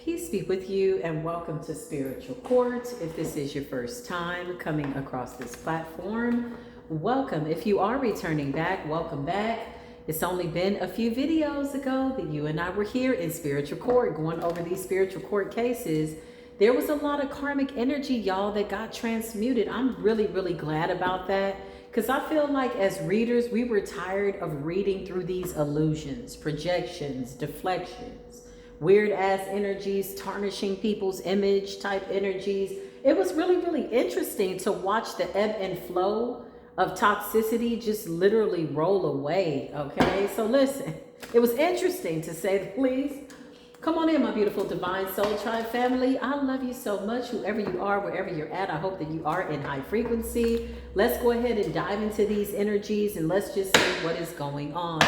Peace be with you and welcome to Spiritual Court. If this is your first time coming across this platform, welcome. If you are returning back, welcome back. It's only been a few videos ago that you and I were here in Spiritual Court going over these Spiritual Court cases. There was a lot of karmic energy, y'all, that got transmuted. I'm really glad about that because I feel like as readers, we were tired of reading through these illusions, projections, deflections, weird ass energies, tarnishing people's image type energies. It was really interesting to watch the ebb and flow of toxicity just literally roll away. Okay, so listen, it was interesting to say the least. Come on in, my beautiful Divine Soul Tribe family. I love you so much, whoever you are, wherever you're at. I hope that you are in high frequency. Let's go ahead and dive into these energies and let's just see what is going on.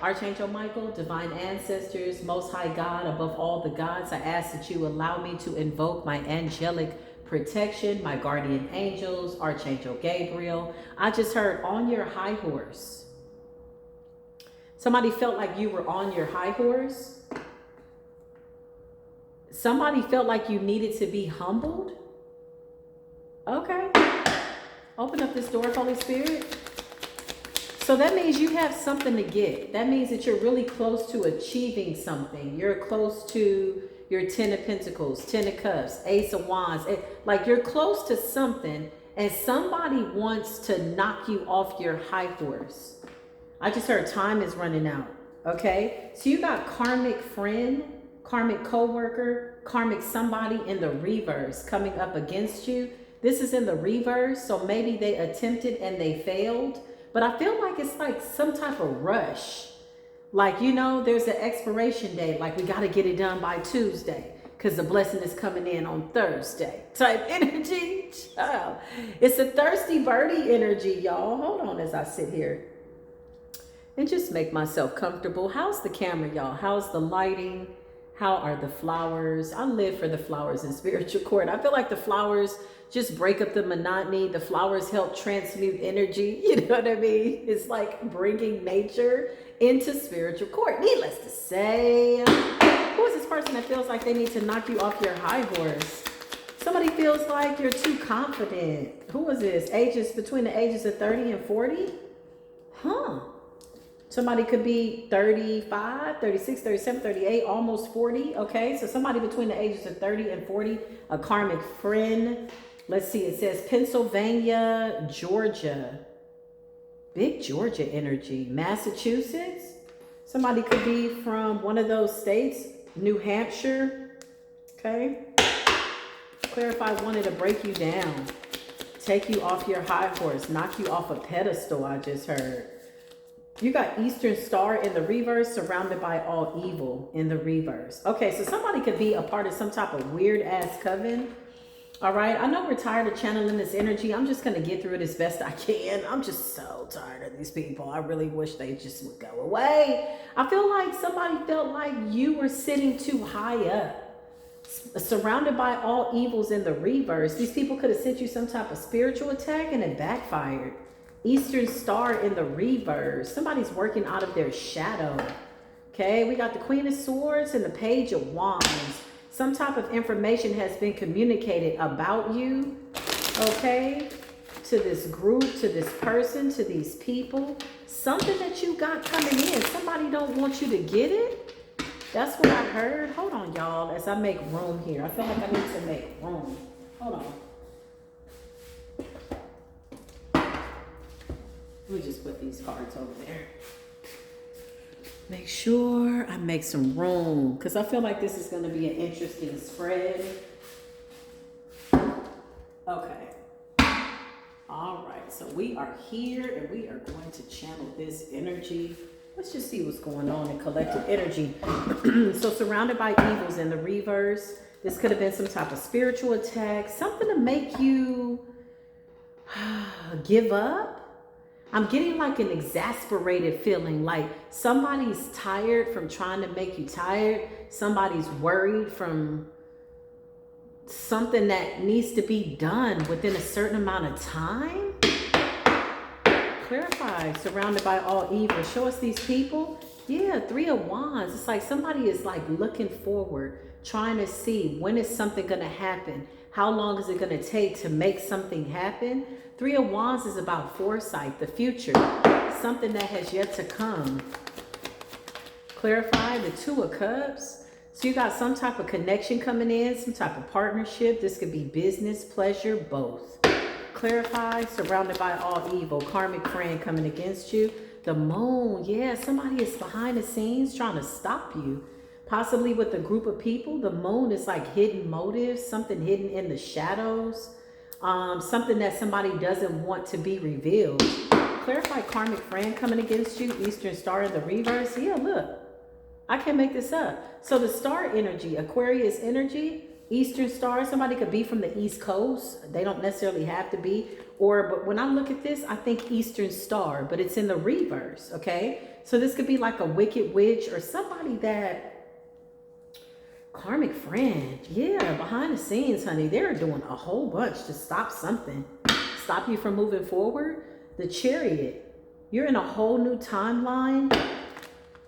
Archangel Michael, divine ancestors, most high God, above all the gods, I ask that you allow me to invoke my angelic protection, my guardian angels, Archangel Gabriel. I just heard on your high horse. Somebody felt like you were on your high horse. Somebody felt like you needed to be humbled. Okay. Open up this door, Holy Spirit. So that means you have something to get. That means that you're really close to achieving something. You're close to your 10 of Pentacles, 10 of Cups, Ace of Wands. Like you're close to something and somebody wants to knock you off your high horse. I just heard time is running out. Okay. So you got karmic friend, karmic co-worker, karmic somebody in the reverse coming up against you. This is in the reverse. So maybe they attempted and they failed. But I feel like it's like some type of rush. Like, you know, there's an expiration date. Like we got to get it done by Tuesday because the blessing is coming in on Thursday type energy. Child. It's a thirsty birdie energy, y'all. Hold on as I sit here and just make myself comfortable. How's the camera, y'all? How's the lighting? How are the flowers? I live for the flowers in Spiritual Court. I feel like the flowers just break up the monotony. The flowers help transmute energy. You know what I mean? It's like bringing nature into Spiritual Court. Needless to say, who is this person that feels like they need to knock you off your high horse? Somebody feels like you're too confident. Who is this? Ages between the ages of 30 and 40? Huh. Somebody could be 35, 36, 37, 38, almost 40. Okay, so somebody between the ages of 30 and 40, a karmic friend. Let's see, it says Pennsylvania, Georgia. Big Georgia energy. Massachusetts. Somebody could be from one of those states. New Hampshire. Okay. Clarify wanted to break you down. Take you off your high horse. Knock you off a pedestal, I just heard. You got Eastern Star in the reverse, surrounded by all evil in the reverse. Okay, so somebody could be a part of some type of weird ass coven. All right, I know we're tired of channeling this energy. I'm just going to get through it as best I can. I'm just so tired of these people. I really wish they just would go away. I feel like somebody felt like you were sitting too high up, surrounded by all evils in the reverse. These people could have sent you some type of spiritual attack and it backfired. Eastern Star in the reverse. Somebody's working out of their shadow. Okay, we got the Queen of Swords and the Page of Wands. Some type of information has been communicated about you, okay, to this group, to this person, to these people. Something that you got coming in. Somebody don't want you to get it. That's what I heard. Hold on, y'all, as I make room here. I feel like I need to make room. Hold on. Let me just put these cards over there. Make sure I make some room because I feel like this is going to be an interesting spread. Okay. All right. So we are here and we are going to channel this energy. Let's just see what's going on in collective energy. So surrounded by evils in the reverse. This could have been some type of spiritual attack. Something to make you give up. I'm getting like an exasperated feeling, like somebody's tired from trying to make you tired. Somebody's worried from something that needs to be done within a certain amount of time. Clarify, surrounded by all evil. Show us these people. Yeah, Three of Wands. It's like somebody is like looking forward, trying to see when is something going to happen. How long is it going to take to make something happen? Three of Wands is about foresight, the future, something that has yet to come. Clarify the Two of Cups. So you got some type of connection coming in, some type of partnership. This could be business, pleasure, both. Clarify, surrounded by all evil, karmic friend coming against you. The Moon, yeah, somebody is behind the scenes trying to stop you. Possibly with a group of people. The Moon is like hidden motives, something hidden in the shadows. Something that somebody doesn't want to be revealed. Clarify karmic friend coming against you. Eastern Star in the reverse. Yeah, look. I can't make this up. So the star energy, Aquarius energy, Eastern Star, somebody could be from the East Coast. They don't necessarily have to be. But when I look at this, I think Eastern Star, but it's in the reverse, okay? So this could be like a wicked witch or somebody that, karmic friend, yeah, behind the scenes, honey, they're doing a whole bunch to stop something. Stop you from moving forward. The Chariot, you're in a whole new timeline.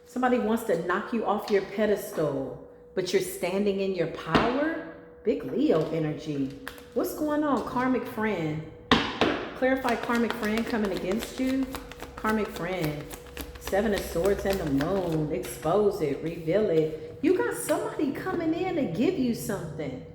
Somebody wants to knock you off your pedestal, but you're standing in your power. Big Leo energy. What's going on, karmic friend? Clarify karmic friend coming against you. Karmic friend. Seven of Swords and the Moon. Expose it. Reveal it. You got somebody coming in to give you something.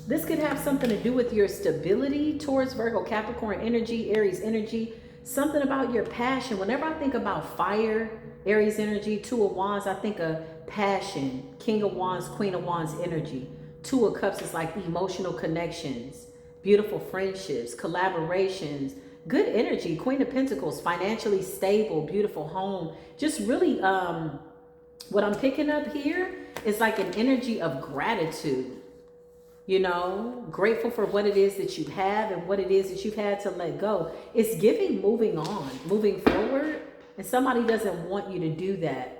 This could have something to do with your stability. Taurus, Virgo, Capricorn energy, Aries energy. Something about your passion. Whenever I think about fire, Aries energy, Two of Wands, I think of passion. King of Wands, Queen of Wands energy. Two of Cups is like emotional connections, beautiful friendships, collaborations, good energy. Queen of Pentacles, financially stable, beautiful home. Just really, what I'm picking up here is like an energy of gratitude. You know, grateful for what it is that you have and what it is that you've had to let go. It's giving moving on, moving forward. And somebody doesn't want you to do that.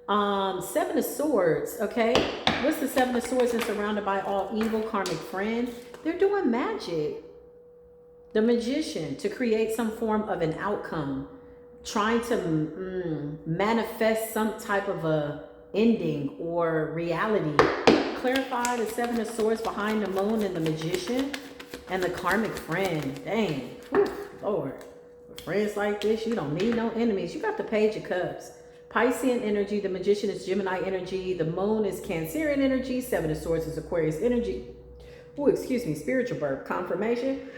Seven of Swords, okay? What's the Seven of Swords and surrounded by all evil, karmic friend? They're doing magic. The Magician, to create some form of an outcome. Trying to manifest some type of a ending or reality. Clarify the Seven of Swords behind the Moon and the Magician. And the karmic friend. Dang. Whew, Lord. With friends like this, you don't need no enemies. You got the Page of Cups. Piscean energy. The Magician is Gemini energy. The Moon is Cancerian energy. Seven of Swords is Aquarius energy. Oh, excuse me. Spiritual birth. Confirmation.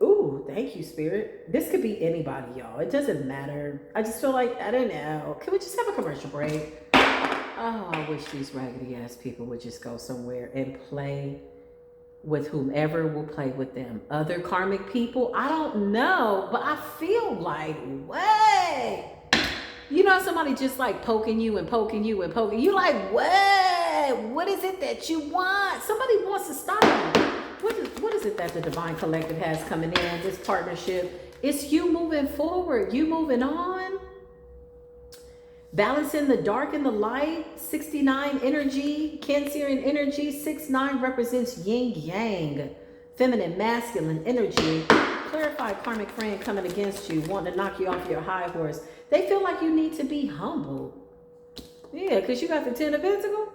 Ooh, thank you, Spirit. This could be anybody, y'all. It doesn't matter. I just feel like, I don't know. Can we just have a commercial break? Oh, I wish these raggedy ass people would just go somewhere and play with whomever will play with them. Other karmic people, I don't know, but I feel like, wait. You know, somebody just like poking you and poking you and poking you, like, what is it that you want? Somebody wants to stop you. What is it that the Divine Collective has coming in, this partnership? It's you moving forward, you moving on. Balancing the dark and the light. 69 energy, Cancerian energy. 6-9 represents yin yang, feminine, masculine energy. Clarify karmic friend coming against you, wanting to knock you off your high horse. They feel like you need to be humble. Yeah, because you got the Ten of Pentacles.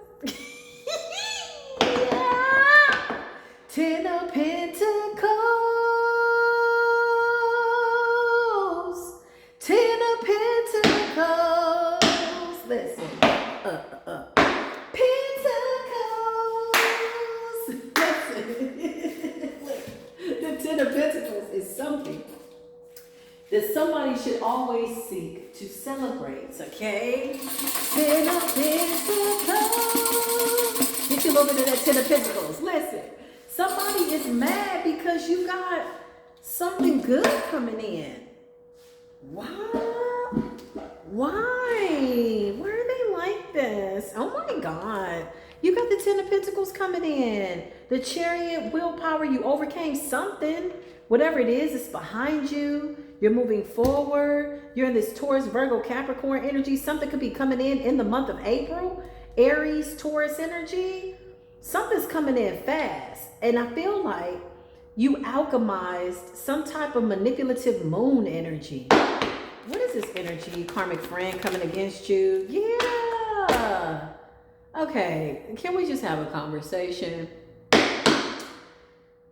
Yeah. Ten of Pentacles. Ten of Pentacles. Listen. Pentacles. Listen. The Ten of Pentacles is something that somebody should always seek to celebrate, okay? Ten of Pentacles. Get you a little bit of that Ten of Pentacles. Listen, somebody is mad because you got something good coming in. What? Why? Why are they like this? Oh my God. You got the Ten of Pentacles coming in. The Chariot, willpower, you overcame something. Whatever it is, it's behind you. You're moving forward. You're in this Taurus, Virgo, Capricorn energy. Something could be coming in the month of April. Aries, Taurus energy. Something's coming in fast. And I feel like you alchemized some type of manipulative moon energy. What is this energy? Karmic friend coming against you? Yeah. Okay, can we just have a conversation?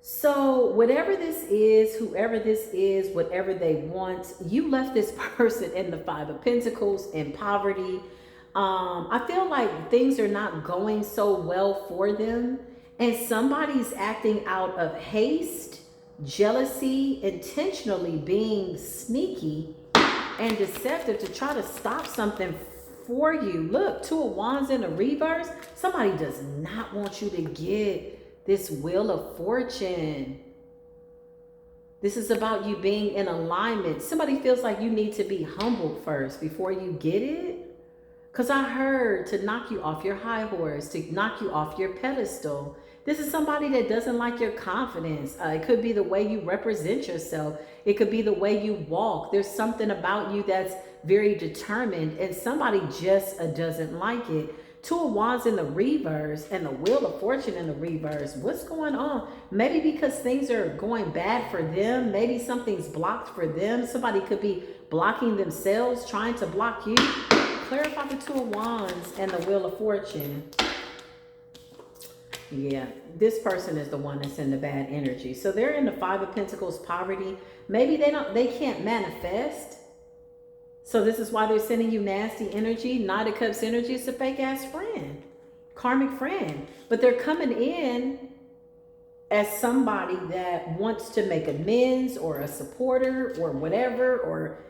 So whatever this is, whoever this is, whatever they want, you left this person in the Five of Pentacles in poverty. I feel like things are not going so well for them, and somebody's acting out of haste, jealousy, intentionally being sneaky and deceptive to try to stop something for you. Look, Two of Wands in the reverse. Somebody does not want you to get this Wheel of Fortune. This is about you being in alignment. Somebody feels like you need to be humbled first before you get it. Because I heard to knock you off your high horse, to knock you off your pedestal. This is somebody that doesn't like your confidence. It could be the way you represent yourself. It could be the way you walk. There's something about you that's very determined, and somebody just doesn't like it. Two of Wands in the reverse and the Wheel of Fortune in the reverse. What's going on? Maybe because things are going bad for them. Maybe something's blocked for them. Somebody could be blocking themselves, trying to block you. Clarify the Two of Wands and the Wheel of Fortune. Yeah, this person is the one that's in the bad energy. So they're in the Five of Pentacles, poverty. Maybe they can't manifest. So this is why they're sending you nasty energy. Knight of Cups energy. It's a fake ass friend, karmic friend. But they're coming in as somebody that wants to make amends, or a supporter, or whatever, or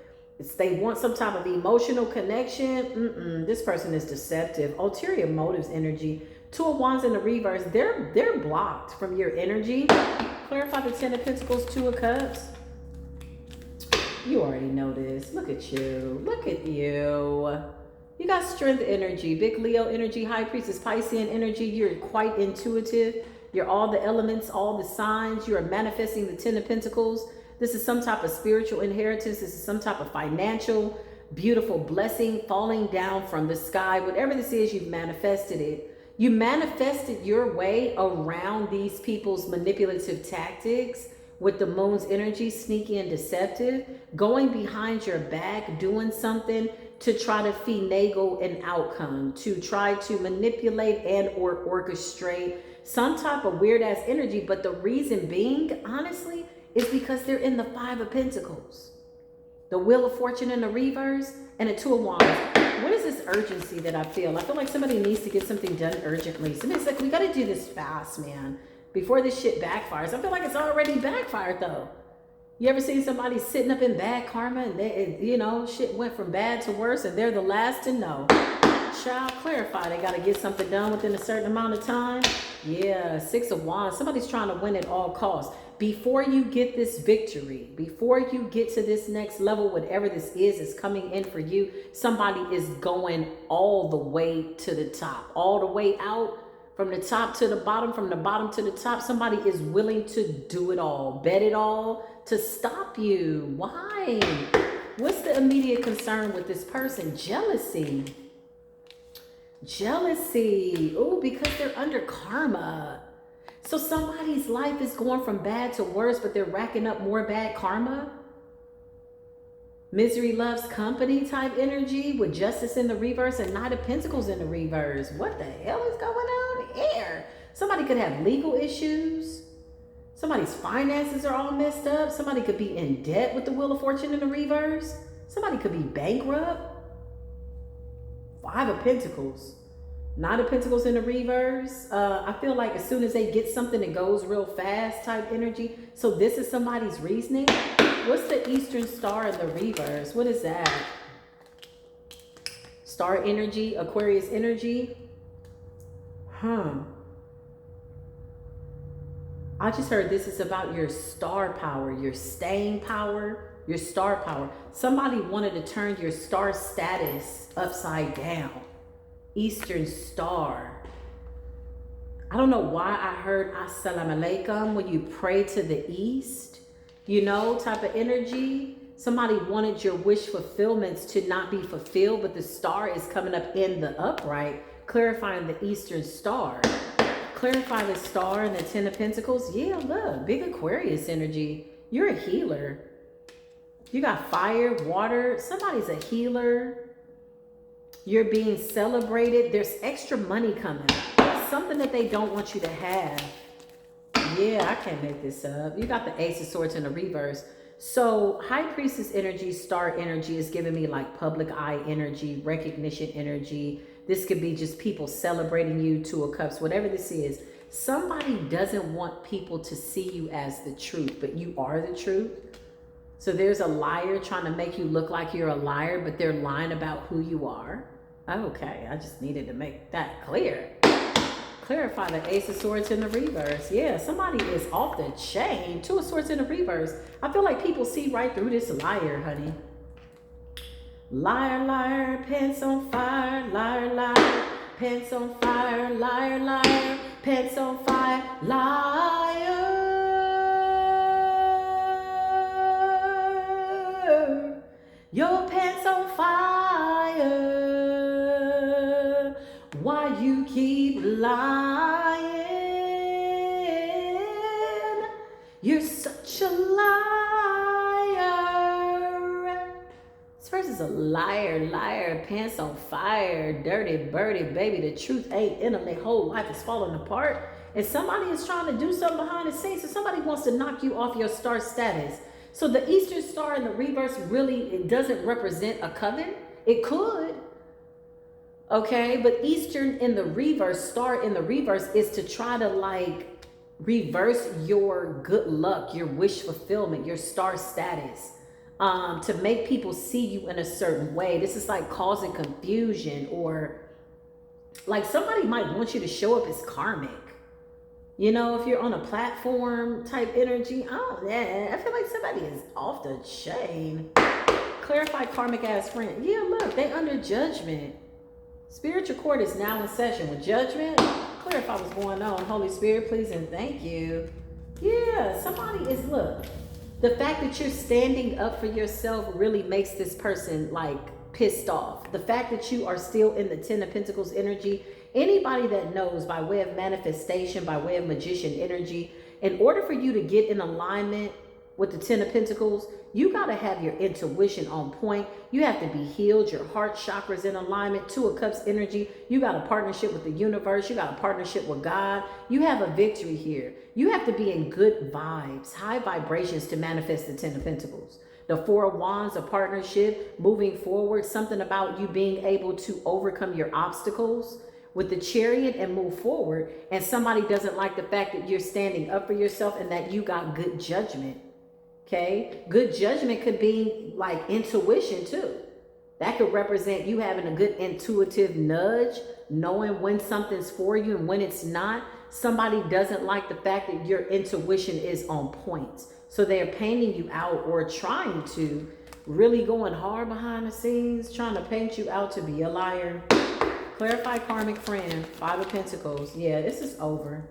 they want some type of emotional connection. This person is deceptive. Ulterior motives energy. Two of Wands in the reverse. They're blocked from your energy. Clarify the Ten of Pentacles, Two of Cups. You already know this. Look at you. Look at you. You got strength energy, big Leo energy, High Priestess Piscean energy. You're quite intuitive. You're all the elements, all the signs. You are manifesting the Ten of Pentacles. This is some type of spiritual inheritance. This is some type of financial, beautiful blessing falling down from the sky. Whatever this is, you've manifested it. You manifested your way around these people's manipulative tactics with the Moon's energy, sneaky and deceptive, going behind your back, doing something to try to finagle an outcome, to try to manipulate and or orchestrate some type of weird ass energy. But the reason being, honestly, is because they're in the Five of Pentacles, the Wheel of Fortune in the reverse, and the Two of Wands. What is this urgency that I feel? I feel like somebody needs to get something done urgently. Somebody's like, we got to do this fast, man, before this shit backfires. I feel like it's already backfired, though. You ever seen somebody sitting up in bad karma and they, you know, shit went from bad to worse and they're the last to know? Child, clarify. They got to get something done within a certain amount of time. Yeah, Six of Wands. Somebody's trying to win at all costs. Before you get this victory, before you get to this next level, whatever this is coming in for you, somebody is going all the way to the top, all the way out, from the top to the bottom, from the bottom to the top. Somebody is willing to do it all, bet it all to stop you. Why? What's the immediate concern with this person? Jealousy. Jealousy. Oh, because they're under karma. So somebody's life is going from bad to worse, but they're racking up more bad karma. Misery loves company type energy with Justice in the reverse and Knight of Pentacles in the reverse. What the hell is going on here? Somebody could have legal issues. Somebody's finances are all messed up. Somebody could be in debt with the Wheel of Fortune in the reverse. Somebody could be bankrupt. Five of Pentacles. Knight of Pentacles in the reverse. I feel like as soon as they get something, it goes real fast type energy. So this is somebody's reasoning. What's the Eastern Star in the reverse? What is that? Star energy, Aquarius energy. I just heard this is about your star power, your staying power, your star power. Somebody wanted to turn your star status upside down. Eastern Star. I don't know why I heard Assalamu Alaikum when you pray to the east, you know, type of energy. Somebody wanted your wish fulfillments to not be fulfilled, but the star is coming up in the upright, clarifying the Eastern Star. Clarify the star and the Ten of Pentacles. Yeah, look, big Aquarius energy. You're a healer. You got fire, water. Somebody's a healer. You're being celebrated. There's extra money coming. Something that they don't want you to have. Yeah, I can't make this up. You got the Ace of Swords in the reverse. So High Priestess energy, star energy is giving me like public eye energy, recognition energy. This could be just people celebrating you, Two of Cups, whatever this is. Somebody doesn't want people to see you as the truth, but you are the truth. So there's a liar trying to make you look like you're a liar, but they're lying about who you are. Okay, I just needed to make that clear. Clarify the Ace of Swords in the reverse. Yeah, somebody is off the chain. Two of Swords in the reverse. I feel like people see right through this liar, honey. Liar, liar, pants on fire. Liar, liar, pants on fire. Liar, liar, pants on fire. Liar. Your pants on fire. Why you keep lying? You're such a liar. This person's a liar, liar, pants on fire, dirty birdie, baby. The truth ain't in them. Their whole life is falling apart. And somebody is trying to do something behind the scenes. So somebody wants to knock you off your star status. So the Eastern Star in the reverse really, it doesn't represent a coven. It could. Okay, but Eastern in the reverse, star in the reverse is to try to like reverse your good luck, your wish fulfillment, your star status, to make people see you in a certain way. This is like causing confusion, or like somebody might want you to show up as karmic. You know, if you're on a platform type energy, oh yeah, I feel like somebody is off the chain. Clarify karmic ass friend. Yeah, look, they under judgment. Spiritual court is now in session with judgment. Clarify what's going on. Holy Spirit, please and thank you. Yeah, somebody is, look, the fact that you're standing up for yourself really makes this person like pissed off. The fact that you are still in the Ten of Pentacles energy, anybody that knows by way of manifestation, by way of magician energy, in order for you to get in alignment with the Ten of Pentacles, you got to have your intuition on point. You have to be healed. Your heart chakras in alignment. Two of Cups energy. You got a partnership with the universe. You got a partnership with God. You have a victory here. You have to be in good vibes, high vibrations to manifest the Ten of Pentacles. The Four of Wands, a partnership, moving forward, something about you being able to overcome your obstacles with the Chariot and move forward. And somebody doesn't like the fact that you're standing up for yourself and that you got good judgment. Okay, good judgment could be like intuition too. That could represent you having a good intuitive nudge, knowing when something's for you and when it's not. Somebody doesn't like the fact that your intuition is on point. So they're painting you out or trying to, really going hard behind the scenes, trying to paint you out to be a liar. Clarify karmic friend, Five of Pentacles. Yeah, this is over.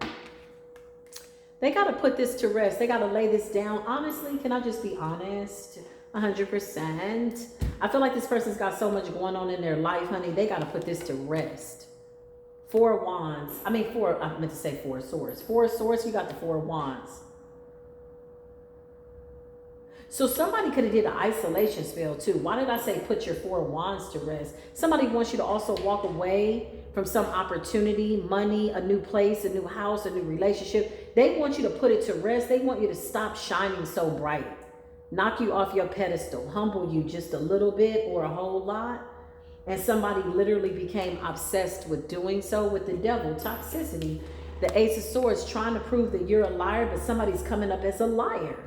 They got to put this to rest. They got to lay this down. Honestly, can I just be honest? 100%. I feel like this person's got so much going on in their life, honey. They got to put this to rest. Four of Wands. I meant to say Four of Swords. Four of Swords, you got the Four of Wands. So somebody could have did an isolation spell too. Why did I say put your Four of Wands to rest? Somebody wants you to also walk away from some opportunity, money, a new place, a new house, a new relationship. They want you to put it to rest. They want you to stop shining so bright. Knock you off your pedestal. Humble you just a little bit or a whole lot. And somebody literally became obsessed with doing so with the devil. Toxicity. The Ace of Swords trying to prove that you're a liar, but somebody's coming up as a liar.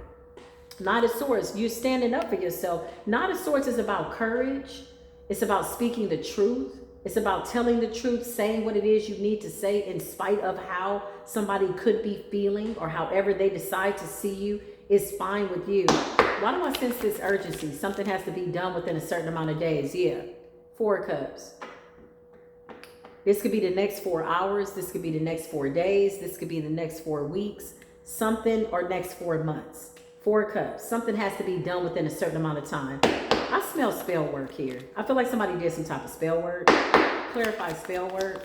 Knight of Swords, you're standing up for yourself. Knight of Swords is about courage. It's about speaking the truth. It's about telling the truth, saying what it is you need to say in spite of how somebody could be feeling or however they decide to see you is fine with you. Why do I sense this urgency? Something has to be done within a certain amount of days. Yeah. Four of Cups. This could be the next 4 hours. This could be the next 4 days. This could be the next 4 weeks. Something, or next 4 months. Four of Cups. Something has to be done within a certain amount of time. I smell spell work here. I feel like somebody did some type of spell work. Clarify spell work.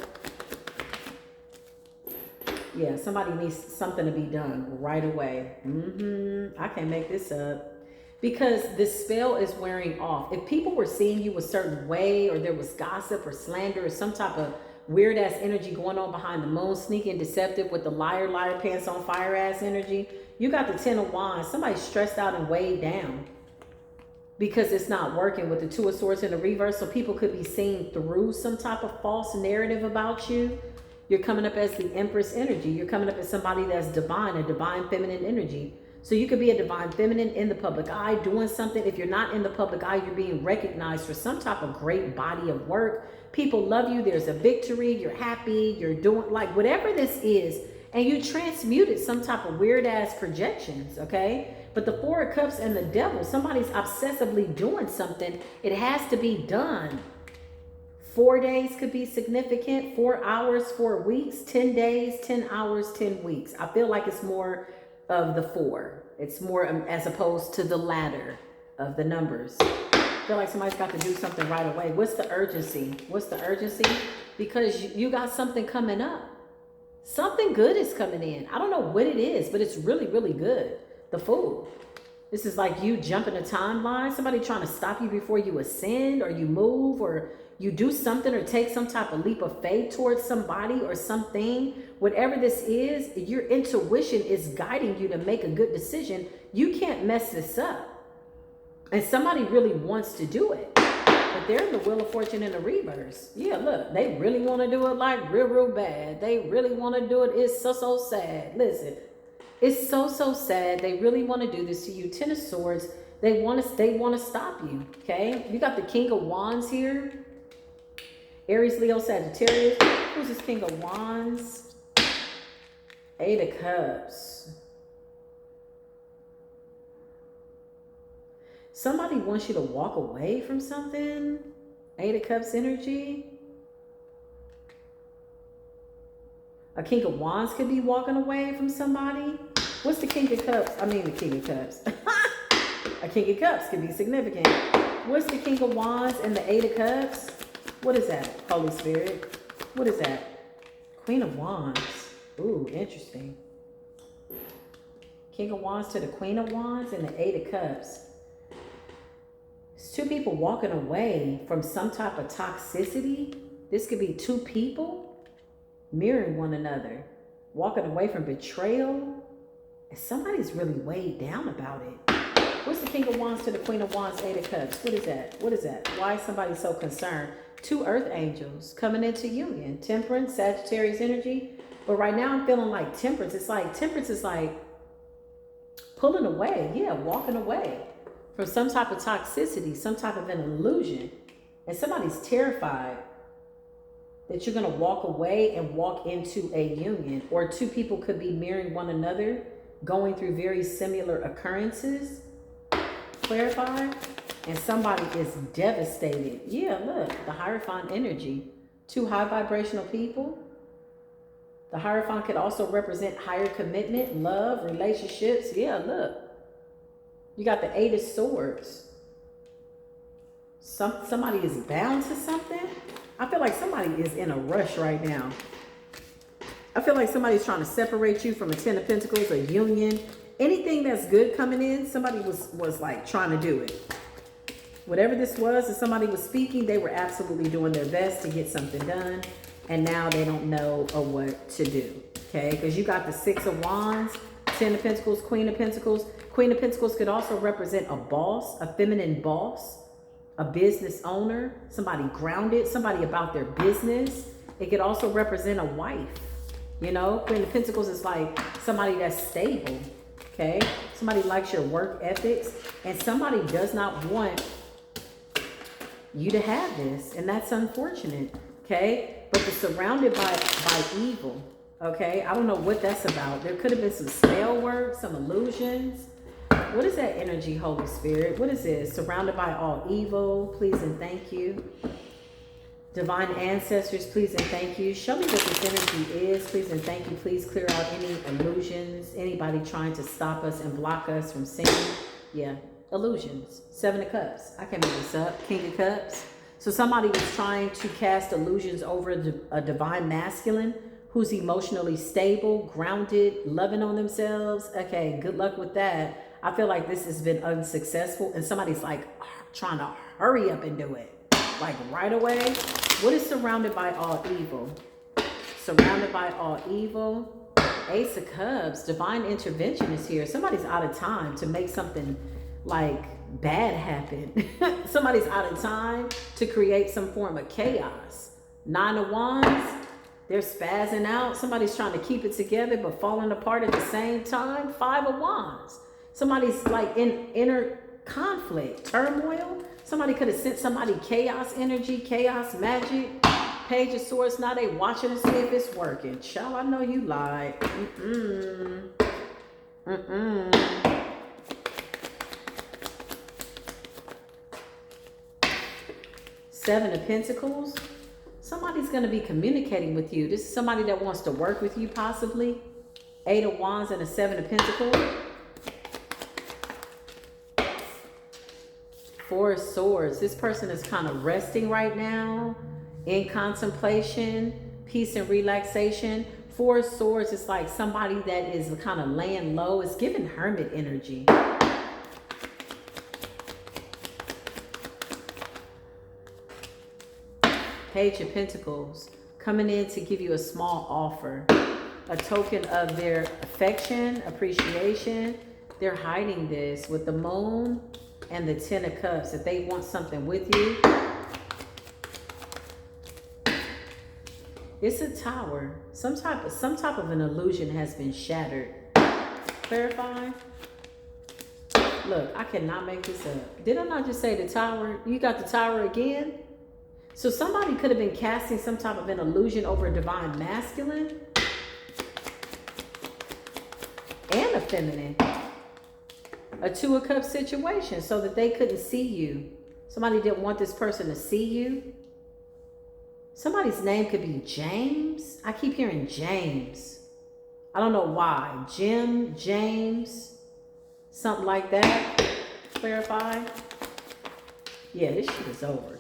Yeah, somebody needs something to be done right away. I can't make this up. Because the spell is wearing off. If people were seeing you a certain way, or there was gossip or slander or some type of weird ass energy going on behind the moon, sneaky and deceptive with the liar, pants on fire ass energy, you got the 10 of Wands. Somebody's stressed out and weighed down because it's not working with the 2 of Swords in the reverse. So people could be seeing through some type of false narrative about you. You're coming up as the Empress energy. You're coming up as somebody that's divine, a divine feminine energy. So you could be a divine feminine in the public eye doing something. If you're not in the public eye, you're being recognized for some type of great body of work. People love you. There's a victory. You're happy. You're doing like whatever this is. And you transmuted some type of weird ass projections. Okay. But the 4 of Cups and the Devil, somebody's obsessively doing something. It has to be done. 4 days could be significant. 4 hours, 4 weeks, 10 days, 10 hours, 10 weeks. I feel like it's more of the 4. It's more as opposed to the ladder of the numbers. I feel like somebody's got to do something right away. What's the urgency? What's the urgency? Because you got something coming up. Something good is coming in. I don't know what it is, but it's really, really good. The Fool. This is like you jumping a timeline. Somebody trying to stop you before you ascend, or you move, or you do something, or take some type of leap of faith towards somebody or something. Whatever this is, your intuition is guiding you to make a good decision. You can't mess this up. And somebody really wants to do it. But they're in the Wheel of Fortune in the reverse. Yeah, look, they really want to do it like real, real bad. They really want to do it. It's so, so sad. Listen, it's so, so sad. They really want to do this to you. 10 of Swords. They want to stop you. Okay. You got the King of Wands here. Aries, Leo, Sagittarius. Who's this King of Wands? 8 of Cups. Somebody wants you to walk away from something. 8 of Cups energy. A King of Wands could be walking away from somebody. What's the King of Cups? I mean the King of Cups. A King of Cups could be significant. What's the King of Wands and the 8 of Cups? What is that, Holy Spirit? What is that? Queen of Wands. Ooh, interesting. King of Wands to the Queen of Wands and the 8 of Cups. It's 2 people walking away from some type of toxicity. This could be 2 people mirroring one another, walking away from betrayal. And somebody's really weighed down about it. What's the King of Wands to the Queen of Wands, 8 of Cups? What is that? What is that? Why is somebody so concerned? 2 earth angels coming into union. Temperance, Sagittarius energy. But right now I'm feeling like temperance. It's like temperance is like pulling away. Yeah, walking away from some type of toxicity, some type of an illusion. And somebody's terrified that you're going to walk away and walk into a union. Or 2 people could be mirroring one another, going through very similar occurrences. Clarify. And somebody is devastated. Yeah, look, the Hierophant energy. 2 high vibrational people. The Hierophant could also represent higher commitment, love, relationships. Yeah, look. You got the 8 of Swords. Somebody is bound to something. I feel like somebody is in a rush right now. I feel like somebody's trying to separate you from a 10 of Pentacles, a union. Anything that's good coming in, somebody was like trying to do it. Whatever this was, if somebody was speaking, they were absolutely doing their best to get something done. And now they don't know what to do. Okay, because you got the 6 of Wands, 10 of Pentacles, Queen of Pentacles. Queen of Pentacles could also represent a boss, a feminine boss, a business owner, somebody grounded, somebody about their business. It could also represent a wife. You know, Queen of Pentacles is like somebody that's stable. Okay, somebody likes your work ethics, and somebody does not want you to have this, and that's unfortunate. Okay, but they're surrounded by evil. Okay, I don't know what that's about. There could have been some spell work, some illusions. What is that energy, Holy Spirit? What is this? Surrounded by all evil. Please and thank you. Divine ancestors, please and thank you. Show me what this energy is. Please and thank you. Please clear out any illusions. Anybody trying to stop us and block us from seeing. Yeah, illusions. 7 of Cups. I can't make this up. King of Cups. So somebody was trying to cast illusions over a divine masculine who's emotionally stable, grounded, loving on themselves. Okay, good luck with that. I feel like this has been unsuccessful and somebody's like trying to hurry up and do it. Like right away. What is surrounded by all evil? Surrounded by all evil. Ace of Cups. Divine intervention is here. Somebody's out of time to make something like bad happen. Somebody's out of time to create some form of chaos. Nine of Wands. They're spazzing out. Somebody's trying to keep it together but falling apart at the same time. Five of Wands. Somebody's like in inner conflict, turmoil. Somebody could have sent somebody chaos energy, chaos magic. Page of Swords. Now they watching to see if it's working. Child, I know you lied. Seven of Pentacles. Somebody's going to be communicating with you. This is somebody that wants to work with you possibly. Eight of Wands and a Seven of Pentacles. Four of Swords. This person is kind of resting right now, in contemplation, peace and relaxation. Four of Swords is like somebody that is kind of laying low. It's giving hermit energy. Page of Pentacles, coming in to give you a small offer, a token of their affection, appreciation. They're hiding this with the Moon and the Ten of Cups, that they want something with you. It's a Tower. Some type of an illusion has been shattered. Clarify. Look, I cannot make this up. Did I not just say the Tower? You got the Tower again? So somebody could have been casting some type of an illusion over a divine masculine and a feminine. A Two of Cups situation so that they couldn't see you. Somebody didn't want this person to see you. Somebody's name could be James. I keep hearing James. I don't know why. Jim, James, something like that. Clarify. Yeah, this shit is over.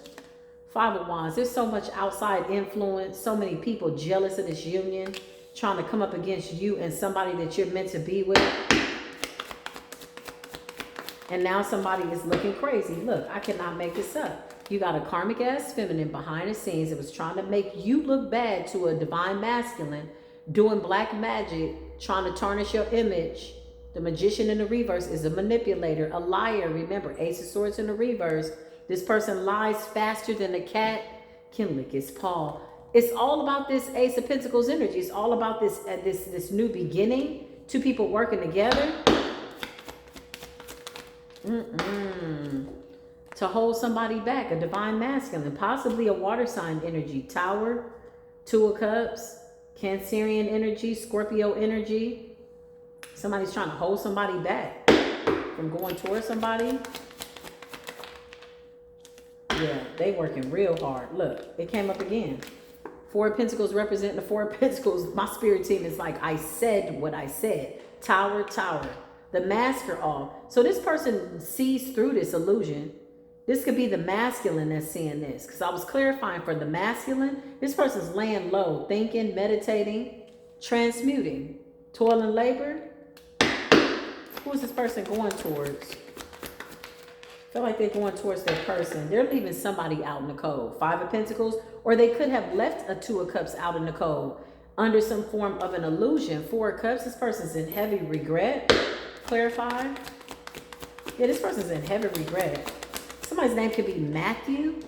Five of Wands. There's so much outside influence. So many people jealous of this union. Trying to come up against you and somebody that you're meant to be with. And now somebody is looking crazy. Look, I cannot make this up. You got a karmic ass feminine behind the scenes that was trying to make you look bad to a divine masculine, doing black magic, trying to tarnish your image. The Magician in the reverse is a manipulator, a liar. Remember, Ace of Swords in the reverse. This person lies faster than a cat can lick its paw. It's all about this Ace of Pentacles energy. It's all about this new beginning. Two people working together. To hold somebody back, a divine masculine, possibly a water sign energy. Tower, Two of Cups, Cancerian energy, Scorpio energy. Somebody's trying to hold somebody back from going towards somebody. Yeah, they working real hard. Look, it came up again. Four of Pentacles representing the Four of Pentacles. My spirit team is like, I said what I said. Tower, Tower. The mask are off. So this person sees through this illusion. This could be the masculine that's seeing this. Because I was clarifying for the masculine. This person's laying low, thinking, meditating, transmuting. Toil and labor. Who is this person going towards? I feel like they're going towards their person. They're leaving somebody out in the cold. Five of Pentacles. Or they could have left a Two of Cups out in the cold under some form of an illusion. Four of Cups. This person's in heavy regret. Clarify. Yeah, this person's in heavy regret. Somebody's name could be Matthew.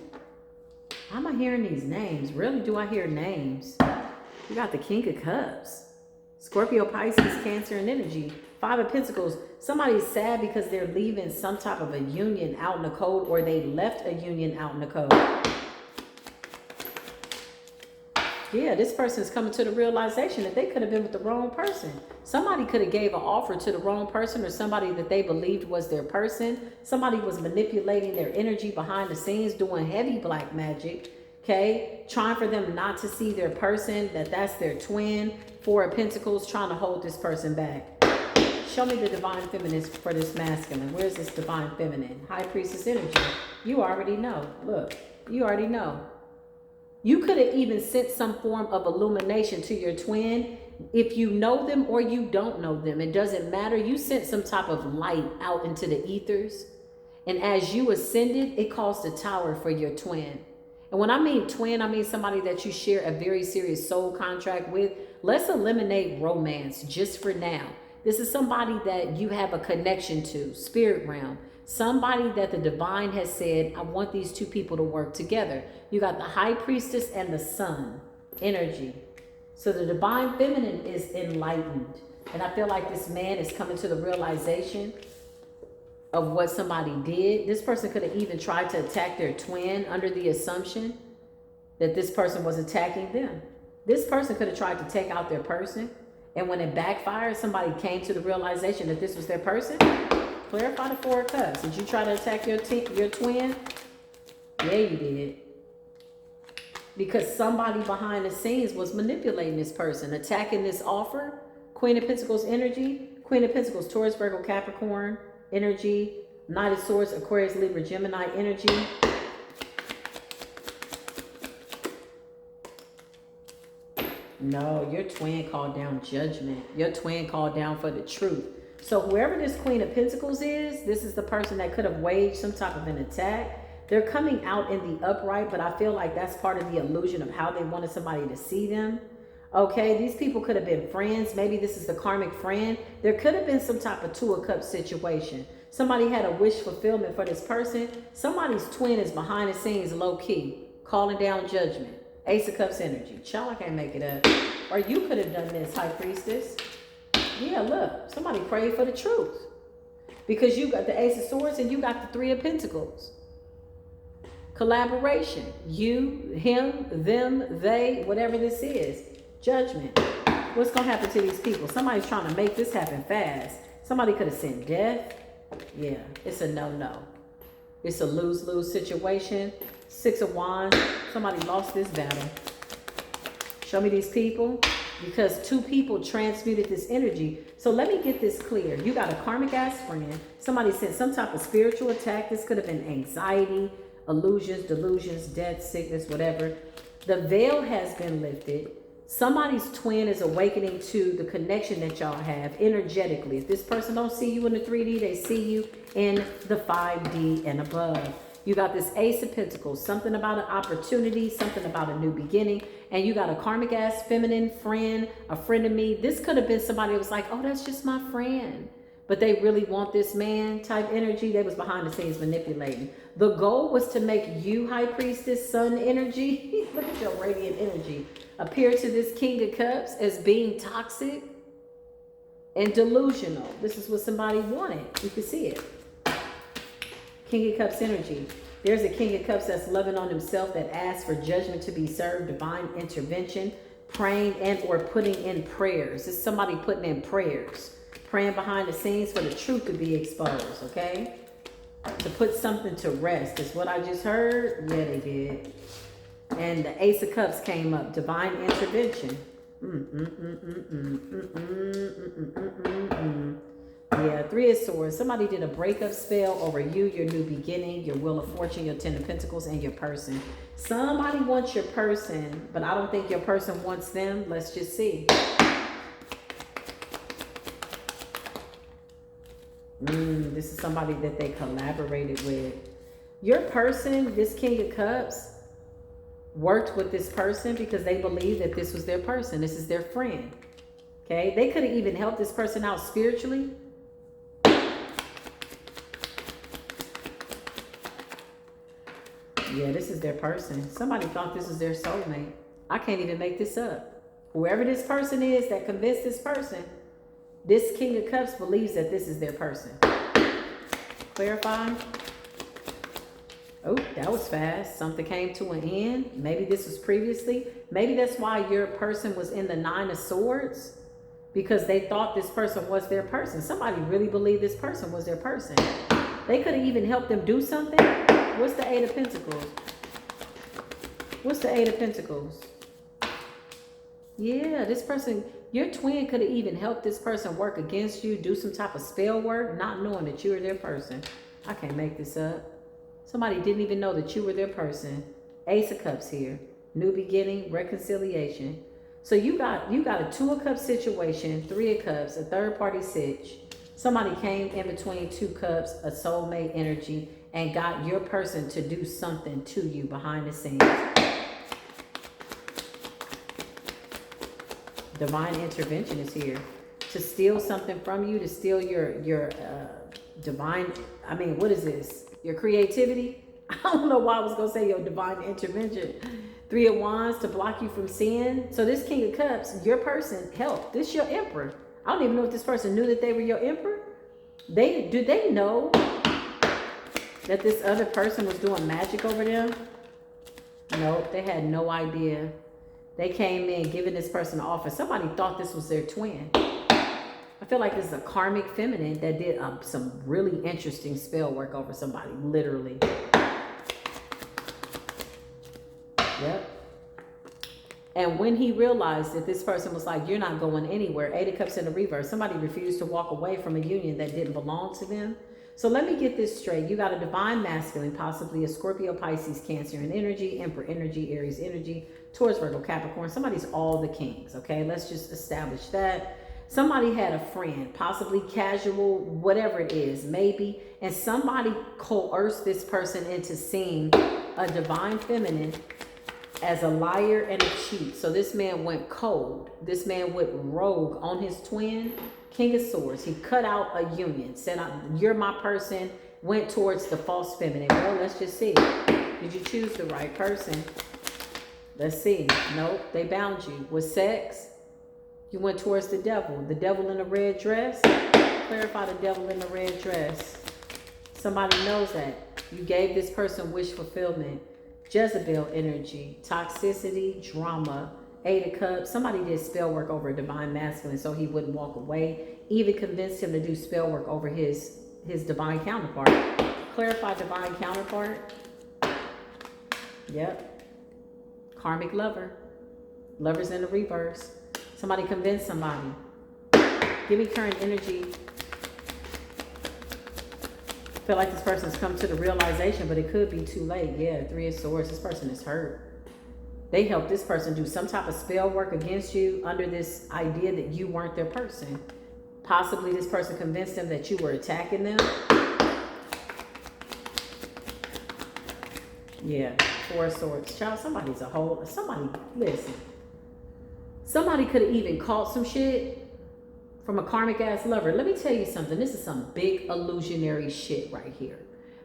How am I hearing these names? Really, do I hear names? You got the King of Cups. Scorpio, Pisces, Cancer, and energy. Five of Pentacles. Somebody's sad because they're leaving some type of a union out in the cold, or they left a union out in the cold. Yeah, this person's coming to the realization that they could have been with the wrong person. Somebody could have gave an offer to the wrong person, or somebody that they believed was their person. Somebody was manipulating their energy behind the scenes, doing heavy black magic, okay? Trying for them not to see their person, that's their twin. Four of Pentacles, trying to hold this person back. Show me the divine feminine for this masculine. Where's this divine feminine? High Priestess energy. You already know. Look, you already know. You could have even sent some form of illumination to your twin if you know them or you don't know them, it doesn't matter. You sent some type of light out into the ethers. And as you ascended, it caused a tower for your twin. And when I mean twin, I mean somebody that you share a very serious soul contract with. Let's eliminate romance just for now. This is somebody that you have a connection to, spirit realm. Somebody that the divine has said, I want these two people to work together. You got the high priestess and the sun energy. So the divine feminine is enlightened. And I feel like this man is coming to the realization of what somebody did. This person could have even tried to attack their twin under the assumption that this person was attacking them. This person could have tried to take out their person. And when it backfired, somebody came to the realization that this was their person. Clarify the Four of Cups. Did you try to attack your twin? Yeah, you did. Because somebody behind the scenes was manipulating this person, attacking this offer. Queen of Pentacles energy. Queen of Pentacles, Taurus, Virgo, Capricorn energy. Knight of Swords, Aquarius, Libra, Gemini energy. No, your twin called down judgment. Your twin called down for the truth. So whoever this Queen of Pentacles is, this is the person that could have waged some type of an attack. They're coming out in the upright, but I feel like that's part of the illusion of how they wanted somebody to see them. Okay, these people could have been friends. Maybe this is the karmic friend. There could have been some type of Two of Cups situation. Somebody had a wish fulfillment for this person. Somebody's twin is behind the scenes, low key, calling down judgment. Ace of Cups energy. Child, I can't make it up. Or you could have done this, High Priestess. Yeah, look, somebody prayed for the truth. Because you got the Ace of Swords and you got the Three of Pentacles. Collaboration. You, him, them, they, whatever this is. Judgment. What's going to happen to these people? Somebody's trying to make this happen fast. Somebody could have sent death. Yeah, it's a no-no. It's a lose-lose situation. Six of Wands. Somebody lost this battle. Show me these people. Because two people transmuted this energy. So let me get this clear. You got a karmic ass friend. Somebody sent some type of spiritual attack. This could have been anxiety, illusions, delusions, death, sickness, whatever. The veil has been lifted. Somebody's twin is awakening to the connection that y'all have energetically. If this person don't see you in the 3D, they see you in the 5D and above. You got this Ace of Pentacles, something about an opportunity, something about a new beginning. And you got a karmic ass feminine friend, a friend of me. This could have been somebody that was like, oh, that's just my friend. But they really want this man type energy. They was behind the scenes manipulating. The goal was to make you, High Priestess, Sun energy. Look at your radiant energy. Appear to this King of Cups as being toxic and delusional. This is what somebody wanted. You can see it. King of Cups energy. There's a King of Cups that's loving on himself, that asks for judgment to be served, divine intervention, praying and or putting in prayers. It's somebody putting in prayers. Praying behind the scenes for the truth to be exposed, okay? To put something to rest is what I just heard. Yeah, they did. And the Ace of Cups came up. Divine intervention. Yeah, Three of Swords. Somebody did a breakup spell over you, your new beginning, your Wheel of Fortune, your Ten of Pentacles, and your person. Somebody wants your person, but I don't think your person wants them. Let's just see. This is somebody that they collaborated with. Your person, this King of Cups, worked with this person because they believe that this was their person. This is their friend. Okay? They could have even helped this person out spiritually. Yeah, this is their person. Somebody thought this was their soulmate. I can't even make this up. Whoever this person is that convinced this person, this King of Cups believes that this is their person. Clarify. Oh, that was fast. Something came to an end. Maybe this was previously. Maybe that's why your person was in the Nine of Swords. Because they thought this person was their person. Somebody really believed this person was their person. They could have even helped them do something. What's the Eight of Pentacles? What's the Eight of Pentacles? Yeah, this person, your twin could have even helped this person work against you, do some type of spell work, not knowing that you were their person. I can't make this up. Somebody didn't even know that you were their person. Ace of Cups here. New beginning, reconciliation. So you got a 2 of Cups situation, 3 of Cups, a third party sitch. Somebody came in between 2 cups, a soulmate energy, and got your person to do something to you behind the scenes. Divine intervention is here to steal something from you, to steal your divine, I mean, what is this? Your creativity? I don't know why I was going to say your divine intervention. 3 of Wands to block you from sin. So this King of Cups, your person, help. This your Emperor. I don't even know if this person knew that they were your Emperor. Do they know that this other person was doing magic over them? Nope, they had no idea. They came in giving this person an offer. Somebody thought this was their twin. I feel like this is a karmic feminine that did some really interesting spell work over somebody, literally. Yep. And when he realized that this person was like, you're not going anywhere, 8 of Cups in the reverse, somebody refused to walk away from a union that didn't belong to them. So let me get this straight. You got a divine masculine, possibly a Scorpio, Pisces, Cancer in energy, Emperor energy, Aries energy, Taurus, Virgo, Capricorn. Somebody's all the kings, okay? Let's just establish that. Somebody had a friend, possibly casual, whatever it is, maybe, and somebody coerced this person into seeing a divine feminine as a liar and a cheat. So this man went cold. This man went rogue on his twin, King of Swords. He cut out a union, said, you're my person, went towards the false feminine. Well, let's just see. Did you choose the right person? Let's see. Nope, they bound you. With sex, you went towards the devil. The devil in a red dress. Clarify the devil in the red dress. Somebody knows that. You gave this person wish fulfillment. Jezebel energy, toxicity, drama, 8 of Cups. Somebody did spell work over a divine masculine so he wouldn't walk away. Even convinced him to do spell work over his divine counterpart. Clarify divine counterpart. Yep. Karmic lover. Lovers in the reverse. Somebody convinced somebody. Give me current energy. I feel like this person's come to the realization, but it could be too late. Yeah, 3 of Swords. This person is hurt. They helped this person do some type of spell work against you under this idea that you weren't their person. Possibly this person convinced them that you were attacking them. Yeah, 4 of Swords. Child, somebody, listen. Somebody could have even caught some shit from a karmic ass lover. Let me tell you something. This is some big illusionary shit right here.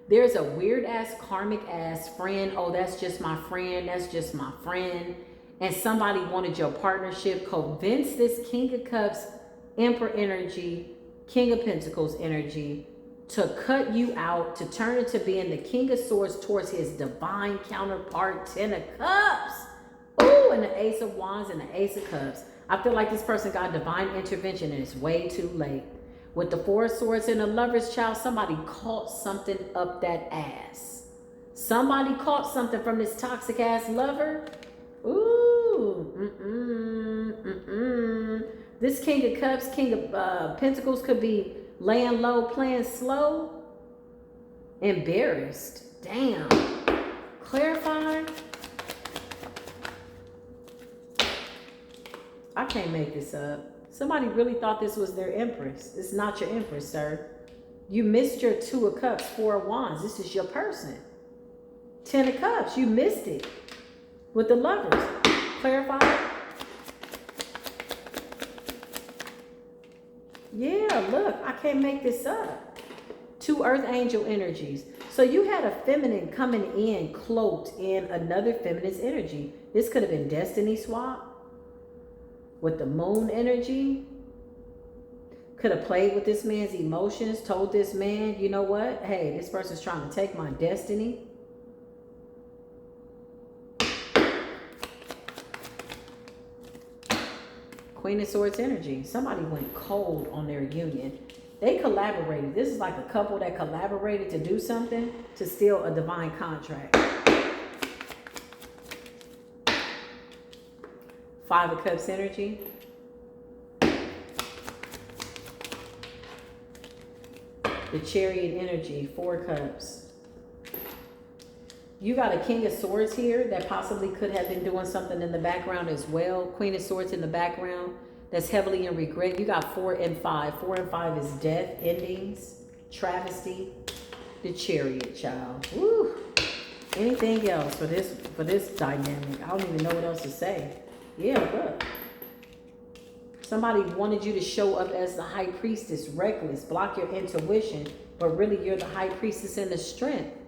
There's a weird ass karmic ass friend. Oh, that's just my friend. That's just my friend. And somebody wanted your partnership. Convince this King of Cups, Emperor energy, King of Pentacles energy to cut you out, to turn into being the King of Swords towards his divine counterpart, 10 of Cups. Ooh, and the Ace of Wands and the Ace of Cups. I feel like this person got divine intervention and it's way too late. With the 4 of Swords and the Lover's child, somebody caught something up that ass. Somebody caught something from this toxic ass lover. Ooh, This King of Cups, King of Pentacles could be laying low, playing slow. Embarrassed. Damn. Clarify. I can't make this up. Somebody really thought this was their Empress. It's not your Empress, sir. You missed your 2 of Cups, 4 of Wands. This is your person. 10 of Cups. You missed it. With the Lovers. Clarify. Yeah, look. I can't make this up. 2 Earth Angel energies. So you had a feminine coming in cloaked in another feminine's energy. This could have been destiny swap. With the Moon energy, could have played with this man's emotions, told this man, you know what? Hey, this person's trying to take my destiny. Queen of Swords energy. Somebody went cold on their union. They collaborated. This is like a couple that collaborated to do something to steal a divine contract. 5 of Cups energy. The Chariot energy, 4 Cups. You got a King of Swords here that possibly could have been doing something in the background as well. Queen of Swords in the background that's heavily in regret. You got 4 and 5. 4 and 5 is death, endings, travesty, the Chariot, child. Woo. Anything else for this dynamic? I don't even know what else to say. Yeah, look. Somebody wanted you to show up as the High Priestess, reckless, block your intuition, but really you're the High Priestess in the strength.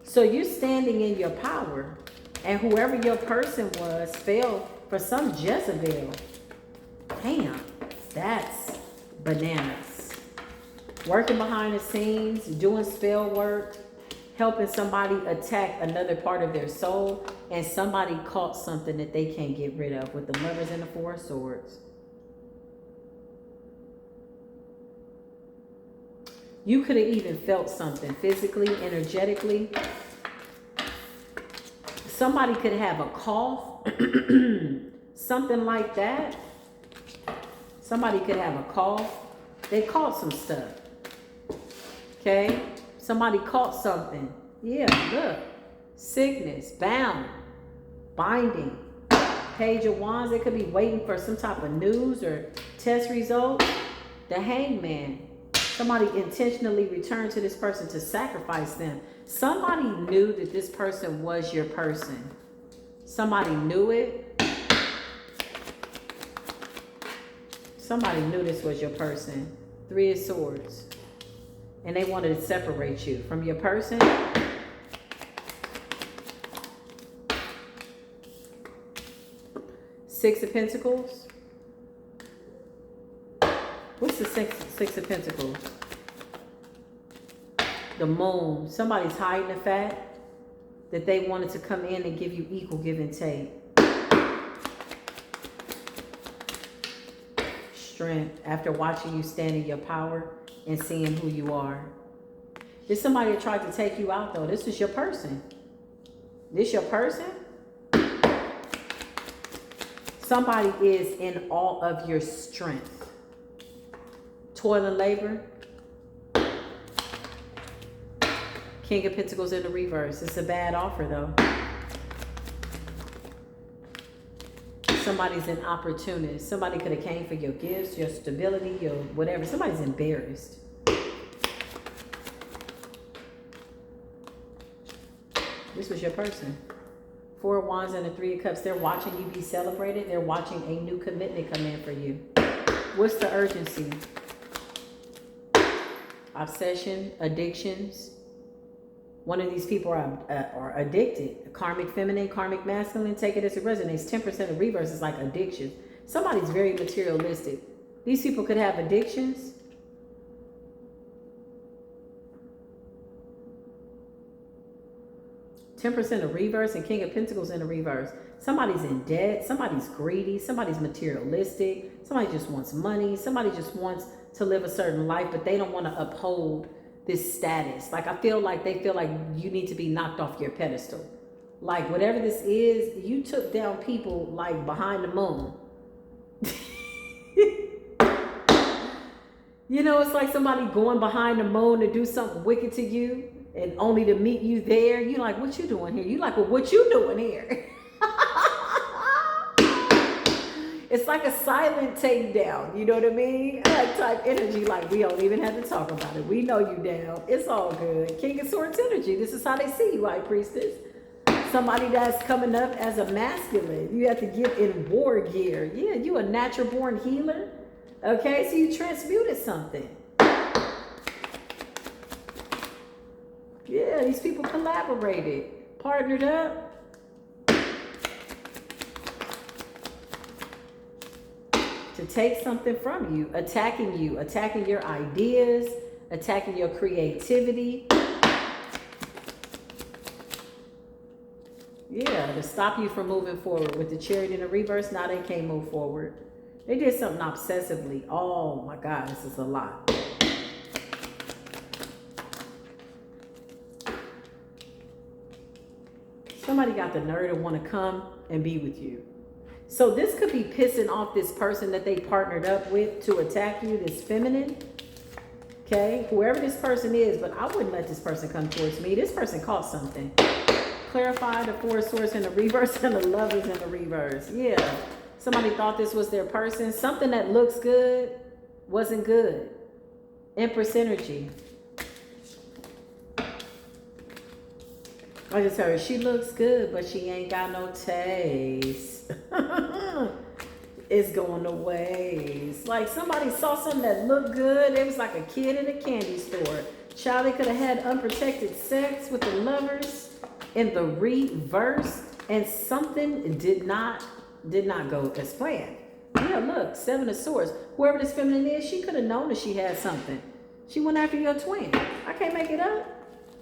So you're standing in your power, and whoever your person was fell for some Jezebel. Damn, that's bananas. Working behind the scenes, doing spell work, helping somebody attack another part of their soul, and somebody caught something that they can't get rid of with the Lovers and the 4 of Swords. You could have even felt something physically, energetically. Somebody could have a cough, something like that. Somebody could have a cough. They caught some stuff. Okay? Somebody caught something. Yeah, look. Sickness, bound, binding. Page of Wands, they could be waiting for some type of news or test results. The Hangman. Somebody intentionally returned to this person to sacrifice them. Somebody knew that this person was your person. Somebody knew it. Somebody knew this was your person. 3 of Swords. And they wanted to separate you from your person. Six of Pentacles. What's the six of Pentacles? The Moon. Somebody's hiding the fact that they wanted to come in and give you equal give and take. Strength. After watching you stand in your power and seeing who you are. There's somebody that tried to take you out though. This is your person. This your person? Somebody is in all of your strength. Toil and labor. King of Pentacles in the reverse. It's a bad offer though. Somebody's an opportunist. Somebody could have came for your gifts, your stability, your whatever. Somebody's embarrassed. This was your person. 4 of Wands and the 3 of Cups. They're watching you be celebrated. They're watching a new commitment come in for you. What's the urgency? Obsession, addictions. One of these people are addicted. Karmic feminine, karmic masculine. Take it as it resonates. 10% of reverse is like addiction. Somebody's very materialistic. These people could have addictions. %% of reverse and King of Pentacles in the reverse. Somebody's in debt. Somebody's greedy. Somebody's materialistic. Somebody just wants money. Somebody just wants to live a certain life, but they don't want to uphold this status. Like I feel like they feel like you need to be knocked off your pedestal. Like whatever this is, you took down people like behind the moon. You know, it's like somebody going behind the moon to do something wicked to you and only to meet you there. You're like, what you doing here? You like, well, what you doing here? It's like a silent takedown, you know what I mean? Like type energy, like we don't even have to talk about it. We know you down. It's all good. King of Swords energy. This is how they see you, High Priestess. Somebody that's coming up as a masculine. You have to get in war gear. Yeah, you a natural born healer. Okay, so you transmuted something. Yeah, these people collaborated, partnered up. To take something from you, attacking your ideas, attacking your creativity. Yeah, to stop you from moving forward. With the Chariot in the reverse, now they can't move forward. They did something obsessively. Oh my God, this is a lot. Somebody got the nerve to want to come and be with you. So this could be pissing off this person that they partnered up with to attack you, this feminine. Okay, whoever this person is, but I wouldn't let this person come towards me. This person caught something. Clarify the Four of Swords in the reverse and the Lovers in the reverse. Yeah, somebody thought this was their person. Something that looks good wasn't good. Empress energy. I just heard she looks good, but she ain't got no taste. It's going to waste. Like somebody saw something that looked good. It was like a kid in a candy store. Child, they could have had unprotected sex with the Lovers in the reverse, and something did not go as planned. Yeah, look, Seven of Swords. Whoever this feminine is, she could have known that she had something. She went after your twin. I can't make it up.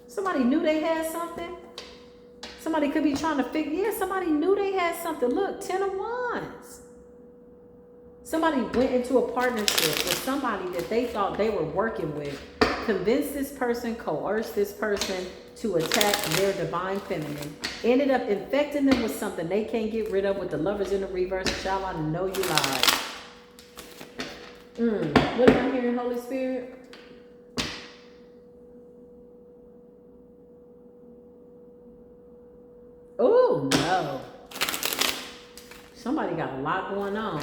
Somebody knew they had something. Somebody could be trying to figure. Yeah, somebody knew they had something. Look, 10 of Wands. Somebody went into a partnership with somebody that they thought they were working with. Convinced this person, coerced this person to attack their divine feminine. Ended up infecting them with something they can't get rid of with the Lovers in the reverse. Child, I know you lied. What am I hearing, Holy Spirit? Oh, no. Somebody got a lot going on.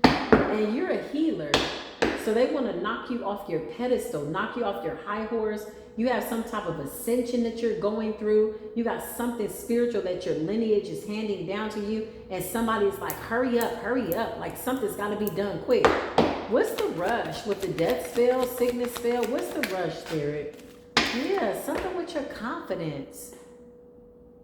And you're a healer. So they want to knock you off your pedestal, knock you off your high horse. You have some type of ascension that you're going through. You got something spiritual that your lineage is handing down to you. And somebody's like, hurry up, hurry up. Like something's got to be done quick. What's the rush with the death spell, sickness spell? What's the rush, Spirit? Yeah, something with your confidence.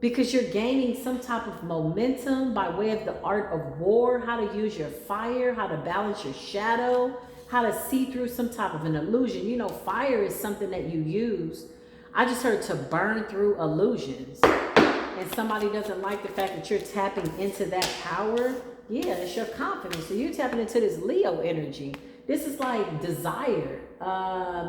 Because you're gaining some type of momentum by way of the art of war, how to use your fire, how to balance your shadow, how to see through some type of an illusion. You know, fire is something that you use. I just heard to burn through illusions. And somebody doesn't like the fact that you're tapping into that power. Yeah, it's your confidence. So you're tapping into this Leo energy. This is like desire,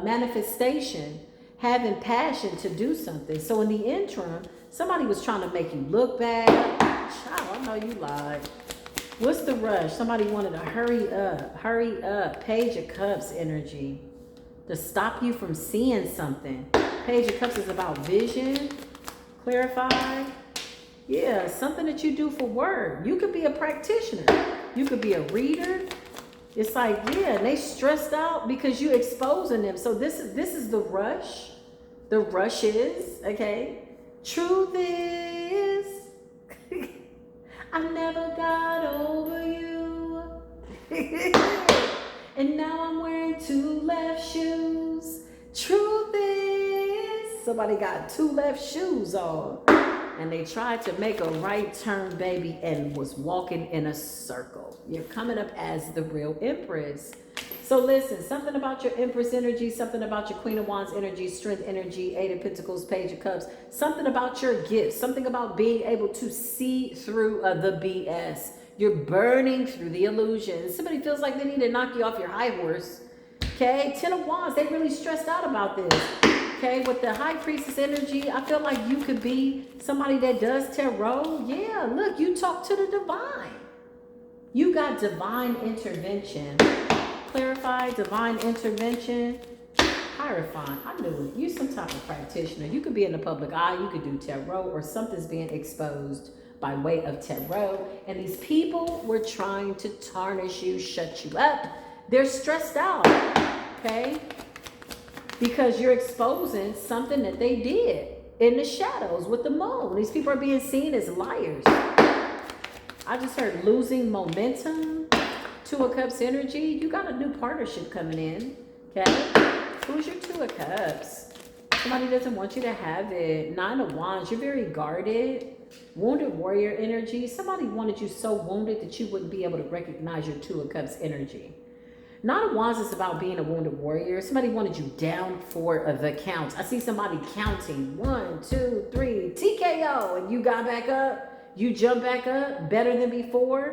manifestation, having passion to do something. So in the interim, somebody was trying to make you look bad. Child, I know you lied. What's the rush? Somebody wanted to hurry up. Hurry up. Page of Cups energy. To stop you from seeing something. Page of Cups is about vision. Clarify. Yeah, something that you do for work. You could be a practitioner. You could be a reader. It's like, yeah, and they stressed out because you're exposing them. So this is the rush. The rush is, okay. Truth is, I never got over you. And now I'm wearing two left shoes. Truth is, somebody got two left shoes on. And they tried to make a right turn, baby, and was walking in a circle. You're coming up as the real Empress. So listen, something about your Empress energy, something about your Queen of Wands energy, Strength energy, Eight of Pentacles, Page of Cups, something about your gifts, something about being able to see through the BS. You're burning through the illusions. Somebody feels like they need to knock you off your high horse. Okay, 10 of Wands, they really stressed out about this. Okay, with the High Priestess energy, I feel like you could be somebody that does tarot. Yeah, look, you talk to the divine. You got divine intervention. Clarify, divine intervention. Hierophant, I knew it. You're some type of practitioner. You could be in the public eye. You could do tarot, or something's being exposed by way of tarot. And these people were trying to tarnish you, shut you up. They're stressed out, okay? Because you're exposing something that they did in the shadows with the moon. These people are being seen as liars. I just heard losing momentum. Two of Cups energy. You got a new partnership coming in. Okay? Who's your Two of Cups? Somebody doesn't want you to have it. Nine of Wands. You're very guarded. Wounded warrior energy. Somebody wanted you so wounded that you wouldn't be able to recognize your Two of Cups energy. Nine of Wands is about being a wounded warrior. Somebody wanted you down for the count. I see somebody counting. 1, 2, 3. TKO. And you got back up. You jump back up. Better than before.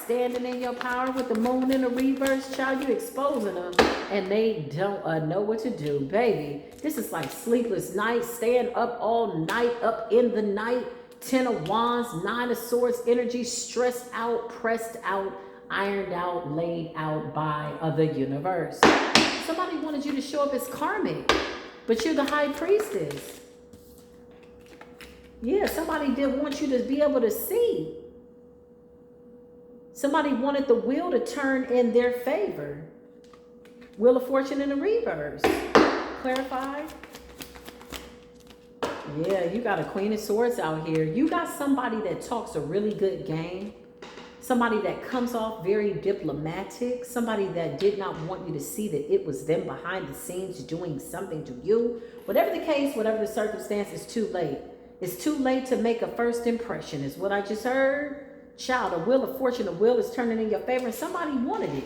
Standing in your power with the moon in the reverse. Child, you exposing them. And they don't know what to do. Baby, this is like sleepless nights. Staying up all night. Up in the night. 10 of Wands. 9 of Swords energy. Stressed out. Pressed out. Ironed out, laid out by the universe. Somebody wanted you to show up as karmic, but you're the high priestess. Yeah, somebody did want you to be able to see. Somebody wanted the wheel to turn in their favor. Wheel of Fortune in the reverse. Clarify. Yeah, you got a Queen of Swords out here. You got somebody that talks a really good game. Somebody that comes off very diplomatic. Somebody that did not want you to see that it was them behind the scenes doing something to you. Whatever the case, whatever the circumstance, it's too late. It's too late to make a first impression, is what I just heard. Child, a wheel of fortune, a wheel is turning in your favor, and somebody wanted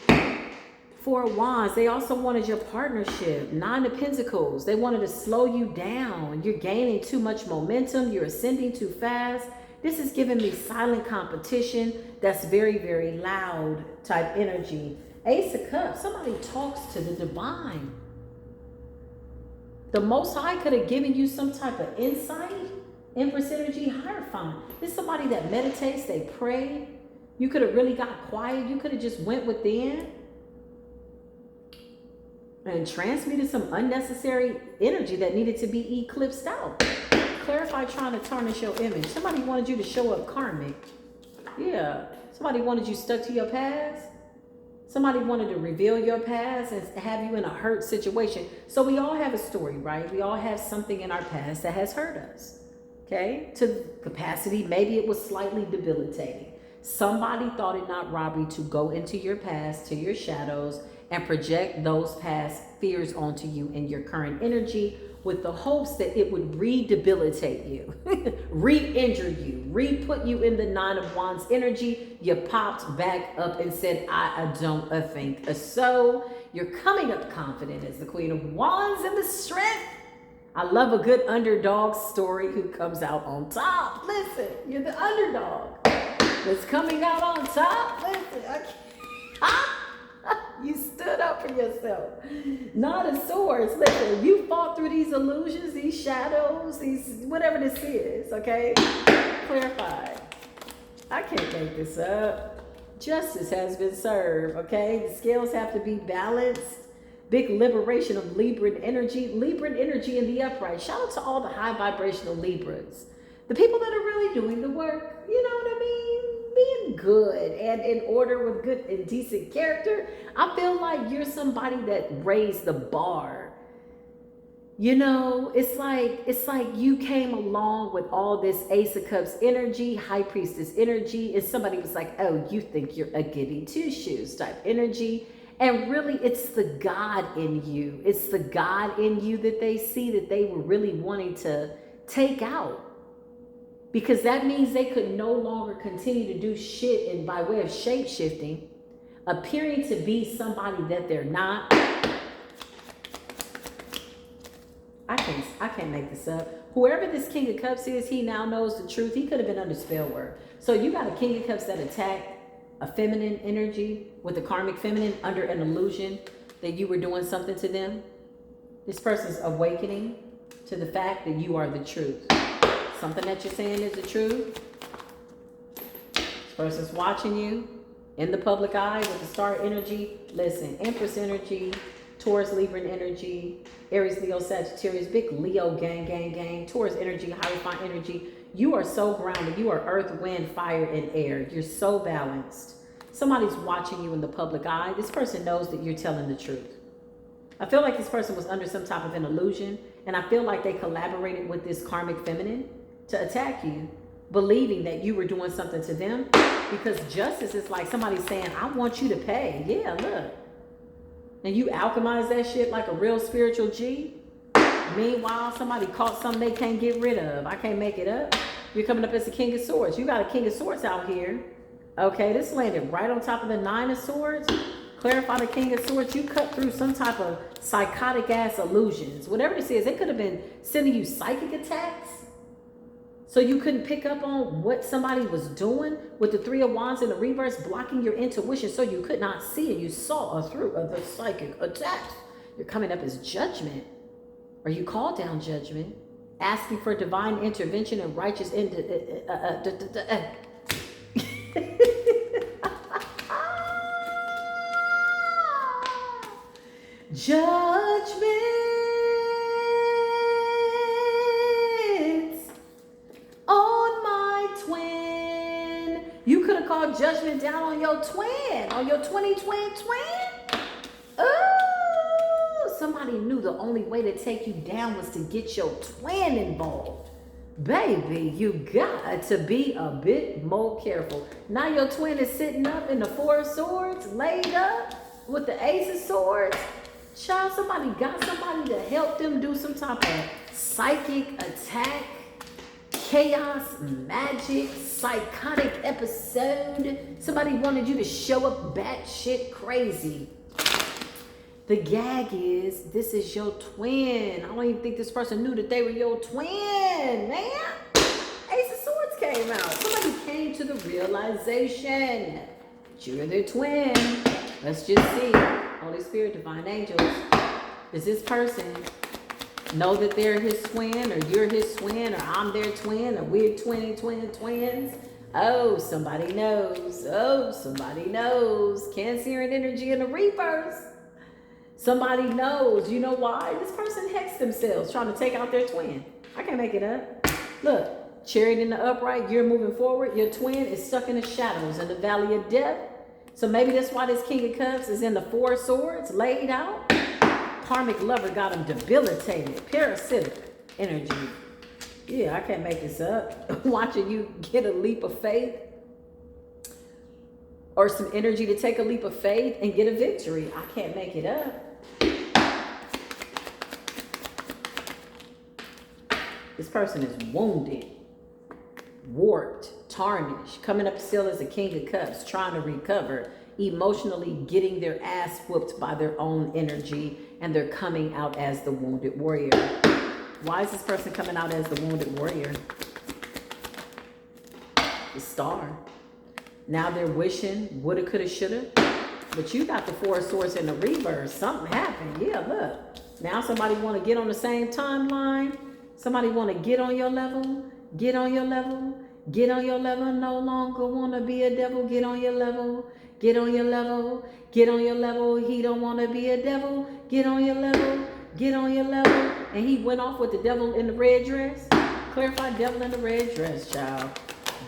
it. Four of Wands, they also wanted your partnership. Nine of Pentacles, they wanted to slow you down. You're gaining too much momentum. You're ascending too fast. This is giving me silent competition that's very, very loud type energy. Ace of Cups, somebody talks to the divine. The Most High could have given you some type of insight. Empress energy, Hierophant. This is somebody that meditates, they pray. You could have really got quiet. You could have just went within and transmuted some unnecessary energy that needed to be eclipsed out. Clarify trying to tarnish your image. Somebody wanted you to show up karmic. Yeah. Somebody wanted you stuck to your past. Somebody wanted to reveal your past and have you in a hurt situation. So we all have a story, right? We all have something in our past that has hurt us. Okay? To capacity, maybe it was slightly debilitating. Somebody thought it not robbery to go into your past, to your shadows, and project those past fears onto you in your current energy with the hopes that it would re-debilitate you, re-injure you, re-put you in the Nine of Wands energy. You popped back up and said, I don't think so. You're coming up confident as the Queen of Wands and the strength. I love a good underdog story who comes out on top. Listen, you're the underdog that's coming out on top. Listen, you stood up for yourself. Nine of Swords. Listen, you fought through these illusions, these shadows, these whatever this is, okay? Clarify. I can't make this up. Justice has been served, okay? The scales have to be balanced. Big liberation of Libran energy. Libran energy in the upright. Shout out to all the high vibrational Libras. The people that are really doing the work, you know what I mean? Being good and in order with good and decent character. I feel like you're somebody that raised the bar. You know, it's like you came along with all this Ace of Cups energy, High Priestess energy, and somebody was like, oh, you think you're a goody two-shoes type energy. And really, it's the God in you. It's the God in you that they see that they were really wanting to take out. Because that means they could no longer continue to do shit and by way of shape-shifting, appearing to be somebody that they're not. I can't make this up. Whoever this King of Cups is, he now knows the truth. He could have been under spellwork. So you got a King of Cups that attacked a feminine energy with a karmic feminine under an illusion that you were doing something to them. This person's awakening to the fact that you are the truth. Something that you're saying is the truth. This person's watching you in the public eye with the star energy. Listen, Empress energy, Taurus, Libran energy, Aries, Leo, Sagittarius, big Leo gang, Taurus energy, Hierophant energy. You are so grounded. You are earth, wind, fire, and air. You're so balanced. Somebody's watching you in the public eye. This person knows that you're telling the truth. I feel like this person was under some type of an illusion, and I feel like they collaborated with this karmic feminine to attack you, believing that you were doing something to them, because justice is like somebody saying, I want you to pay. Yeah, look. And you alchemize that shit like a real spiritual G. Meanwhile, somebody caught something they can't get rid of. I can't make it up. You're coming up as the King of Swords. You got a King of Swords out here. Okay, this landed right on top of the Nine of Swords. Clarify the King of Swords. You cut through some type of psychotic ass illusions. Whatever this is, they could have been sending you psychic attacks. So you couldn't pick up on what somebody was doing with the Three of Wands in the reverse, blocking your intuition so you could not see, and you saw through the psychic attacks. You're coming up as judgment. Or you call down judgment, asking for divine intervention and righteous Judgment on my twin. You could have called judgment down on your twin, on your 20-twin twin. Oh, somebody knew the only way to take you down was to get your twin involved. Baby, you got to be a bit more careful. Now your twin is sitting up in the Four of Swords, laid up with the Ace of Swords. Child, somebody got somebody to help them do some type of psychic attack, chaos, magic, psychotic episode. Somebody wanted you to show up batshit crazy. The gag is, this is your twin. I don't even think this person knew that they were your twin, man. Ace of Swords came out. Somebody came to the realization that you're their twin. Let's just see. Holy Spirit, divine angels. Does this person know that they're his twin, or you're his twin, or I'm their twin, or we're twins? Oh, somebody knows. Oh, somebody knows. Cancerian energy in the reverse. Somebody knows. You know why? This person hexed themselves trying to take out their twin. I can't make it up. Look, chariot in the upright, you're moving forward. Your twin is stuck in the shadows in the valley of death. So maybe that's why this King of Cups is in the Four of Swords, laid out. Karmic lover got him debilitated. Parasitic energy. Yeah, I can't make this up. Watching you get a leap of faith, or some energy to take a leap of faith and get a victory. I can't make it up. This person is wounded, warped, tarnished, coming up still as a King of Cups, trying to recover, emotionally getting their ass whooped by their own energy, and they're coming out as the wounded warrior. Why is this person coming out as the wounded warrior? The Star. Now they're wishing, woulda, coulda, shoulda. But you got the Four of Swords in the reverse. Something happened. Yeah, look. Now somebody want to get on the same timeline. Somebody want to get on your level. Get on your level. Get on your level. No longer want to be a devil. Get on your level. Get on your level. Get on your level. He don't want to be a devil. Get on your level. Get on your level. And he went off with the devil in the red dress. Clarify, devil in the red dress, child.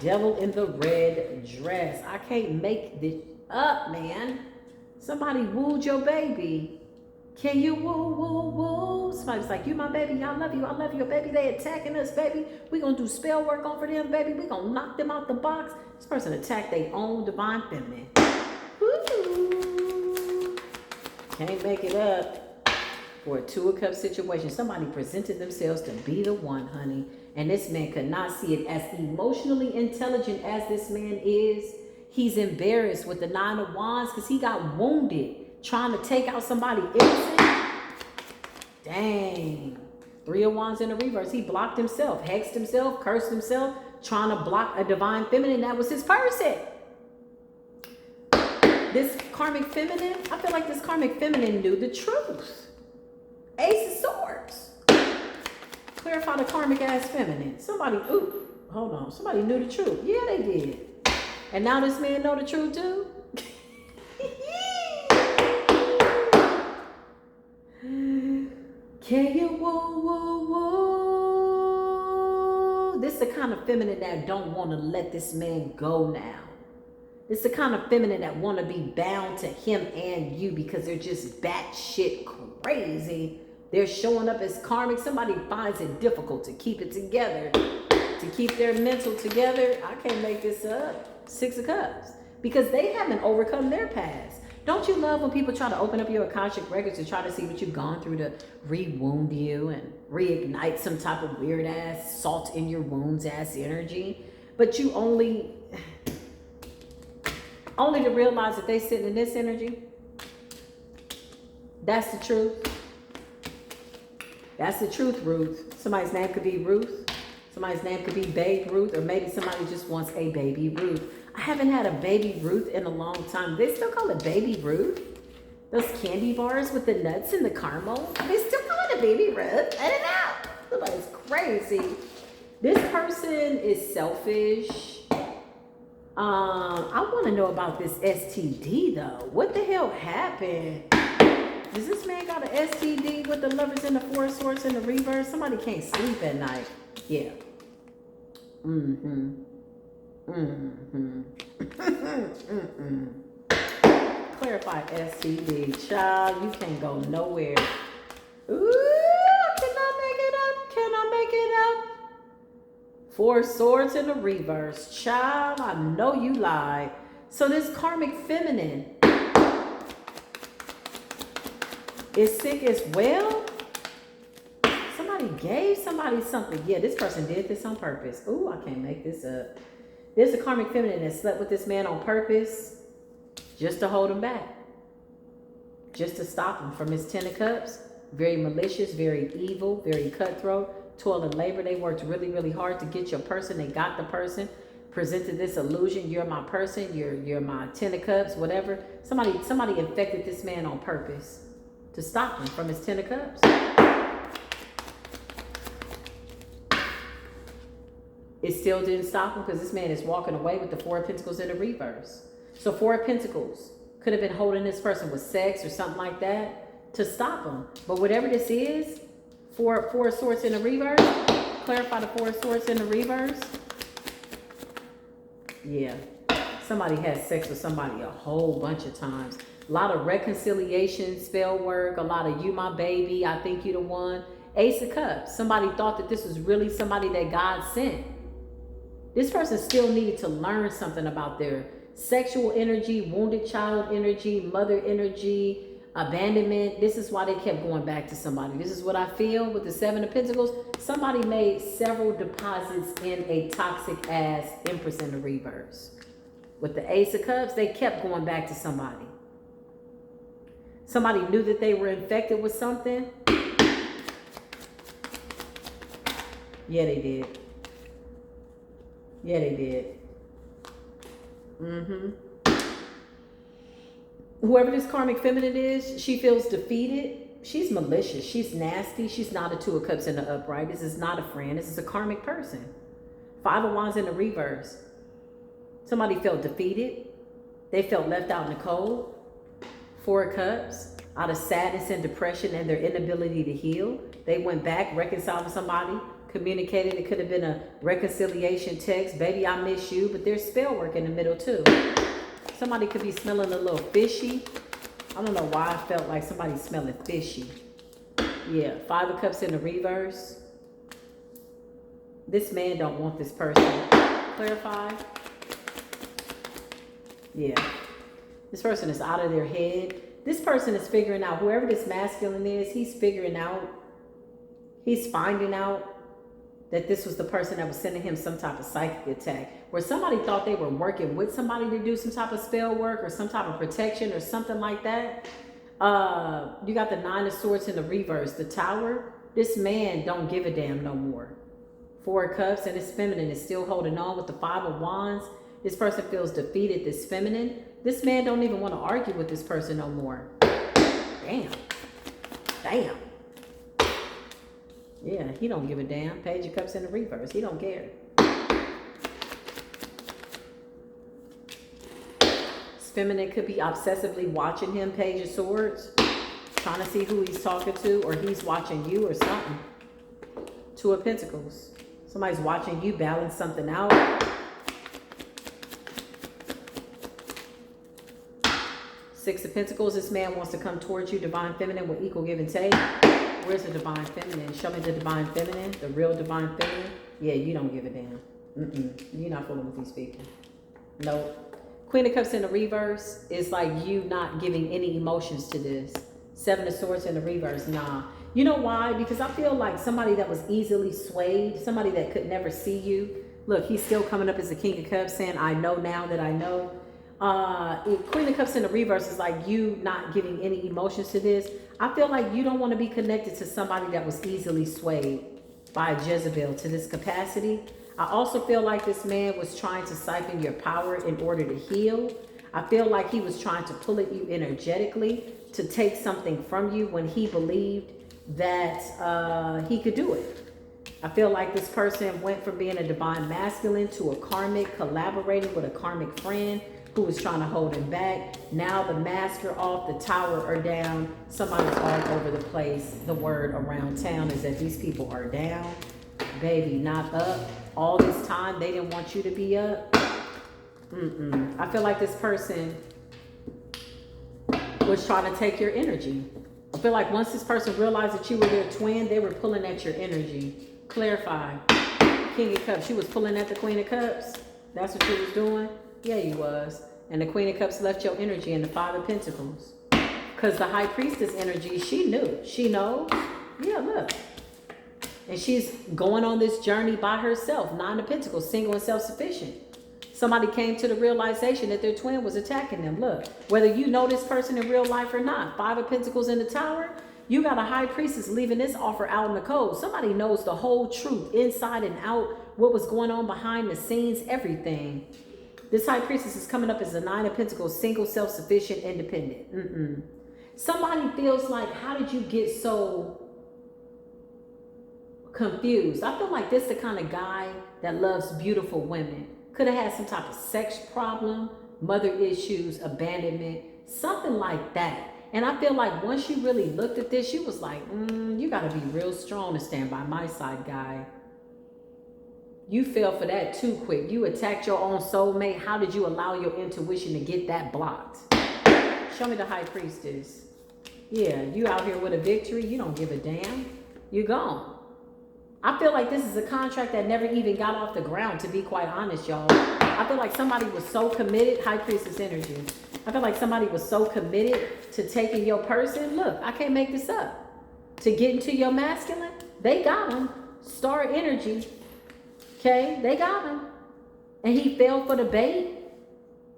Devil in the red dress. I can't make this up, man. Somebody wooed your baby. Can you woo? Somebody's like, you my baby, I love you, baby. They attacking us, baby. We gonna do spell work on for them, baby. We gonna knock them out the box. This person attacked their own divine feminine. Woo. Can't make it up. For a Two of Cups situation, somebody presented themselves to be the one, honey. And this man could not see it. As emotionally intelligent as this man is, he's embarrassed with the Nine of Wands because he got wounded trying to take out somebody innocent. Dang. Three of Wands in the reverse. He blocked himself, hexed himself, cursed himself, trying to block a divine feminine. That was his person. This karmic feminine, I feel like this karmic feminine knew the truth. Ace of Swords. Clarify the karmic ass feminine. Somebody, ooh, hold on. Somebody knew the truth. Yeah, they did. And now this man know the truth too? Can you woo? This is the kind of feminine that don't want to let this man go now. This is the kind of feminine that want to be bound to him and you because they're just batshit crazy. They're showing up as karmic. Somebody finds it difficult to keep it together, to keep their mental together. I can't make this up. Six of Cups. Because they haven't overcome their past. Don't you love when people try to open up your Akashic records to try to see what you've gone through to re-wound you and reignite some type of weird ass salt in your wounds ass energy? But you only to realize that they sitting in this energy. That's the truth. That's the truth, Ruth. Somebody's name could be Ruth. Somebody's name could be Babe Ruth, or maybe somebody just wants a baby Ruth. I haven't had a baby Ruth in a long time. They still call it baby Ruth. Those candy bars with the nuts and the caramel. They still call it a baby Ruth. I don't know. Somebody's crazy. This person is selfish. I want to know about this STD though. What the hell happened? Does this man got an STD with the lovers and the four of swords in the reverse? Somebody can't sleep at night. Yeah. Clarify STD. Child, you can't go nowhere. Ooh, can I make it up? Can I make it up? Four of swords in the reverse. Child, I know you lied. So this karmic feminine is sick as well. Somebody gave somebody something. Yeah, this person did this on purpose. Ooh, I can't make this up. There's a karmic feminine that slept with this man on purpose just to hold him back. Just to stop him from his 10 of cups. Very malicious, very evil, very cutthroat. Toil and labor. They worked really, really hard to get your person. They got the person. Presented this illusion. You're my person. You're my 10 of cups, whatever. Somebody infected this man on purpose to stop him from his 10 of cups. It still didn't stop him because this man is walking away with the Four of Pentacles in the reverse. So Four of Pentacles could have been holding this person with sex or something like that to stop him. But whatever this is, Four of Swords in the reverse, clarify the Four of Swords in the reverse. Yeah, somebody had sex with somebody a whole bunch of times. A lot of reconciliation, spell work, a lot of you my baby, I think you the one. Ace of Cups, somebody thought that this was really somebody that God sent. This person still needed to learn something about their sexual energy, wounded child energy, mother energy, abandonment. This is why they kept going back to somebody. This is what I feel with the Seven of Pentacles. Somebody made several deposits in a toxic ass Empress in the reverse. With the Ace of Cups, they kept going back to somebody. Somebody knew that they were infected with something. Yeah, they did. Yeah, they did. Whoever this karmic feminine is, she feels defeated. She's malicious. She's nasty. She's not a Two of Cups in the upright. This is not a friend. This is a karmic person. Five of Wands in the reverse. Somebody felt defeated. They felt left out in the cold. Four of Cups. Out of sadness and depression and their inability to heal. They went back, reconciled with somebody. Communicated. It could have been a reconciliation text. Baby, I miss you. But there's spell work in the middle too. Somebody could be smelling a little fishy. I don't know why I felt like somebody smelling fishy. Yeah, Five of Cups in the reverse. This man don't want this person. Clarify. Yeah. This person is out of their head. This person is figuring out, whoever this masculine is, he's figuring out, he's finding out that this was the person that was sending him some type of psychic attack, where somebody thought they were working with somebody to do some type of spell work or some type of protection or something like that. You got the Nine of Swords in the reverse, the Tower. This man don't give a damn no more. Four of Cups and this feminine is still holding on with the Five of Wands. This person feels defeated, this feminine. This man don't even want to argue with this person no more. Damn. Damn. Yeah, he don't give a damn. Page of Cups in the reverse. He don't care. This feminine could be obsessively watching him, Page of Swords. Trying to see who he's talking to, or he's watching you or something. Two of Pentacles. Somebody's watching you balance something out. Six of Pentacles. This man wants to come towards you, Divine Feminine, with equal give and take. Where's the Divine Feminine? Show me the Divine Feminine, the real Divine Feminine. Yeah, you don't give a damn. You're not fooling with these people. Nope. Queen of Cups in the reverse is like you not giving any emotions to this. Seven of Swords in the reverse. Nah. You know why? Because I feel like somebody that was easily swayed, somebody that could never see you. Look, he's still coming up as the King of Cups saying, I know now that I know. Queen of Cups in the reverse is like you not giving any emotions to this. I feel like you don't want to be connected to somebody that was easily swayed by Jezebel to this capacity. I also feel like this man was trying to siphon your power in order to heal. I feel like he was trying to pull at you energetically to take something from you when he believed that he could do it. I feel like this person went from being a divine masculine to a karmic, collaborating with a karmic friend, who was trying to hold him back. Now the mask are off, the tower are down. Somebody's all over the place. The word around town is that these people are down. Baby, not up. All this time, they didn't want you to be up. I feel like this person was trying to take your energy. I feel like once this person realized that you were their twin, they were pulling at your energy. Clarify. King of Cups, you was pulling at the Queen of Cups. That's what you was doing? Yeah, you was. And the Queen of Cups left your energy in the Five of Pentacles. Because the High Priestess energy, she knew. She knows. Yeah, look. And she's going on this journey by herself. Nine of Pentacles, single and self-sufficient. Somebody came to the realization that their twin was attacking them. Look, whether you know this person in real life or not, Five of Pentacles in the Tower, you got a High Priestess leaving this offer out in the cold. Somebody knows the whole truth, inside and out, what was going on behind the scenes, everything. This High Priestess is coming up as a Nine of Pentacles, single, self-sufficient, independent. Somebody feels like, how did you get so confused? I feel like this is the kind of guy that loves beautiful women. Could have had some type of sex problem, mother issues, abandonment, something like that. And I feel like once you really looked at this, you was like, you got to be real strong to stand by my side, guy. You fell for that too quick. You attacked your own soulmate. How did you allow your intuition to get that blocked? Show me the High Priestess. Yeah, you out here with a victory. You don't give a damn. You gone. I feel like this is a contract that never even got off the ground, to be quite honest, y'all. I feel like somebody was so committed. High Priestess energy. I feel like somebody was so committed to taking your person. Look, I can't make this up. To get into your masculine, they got him. Star energy. Okay, they got him. And he fell for the bait.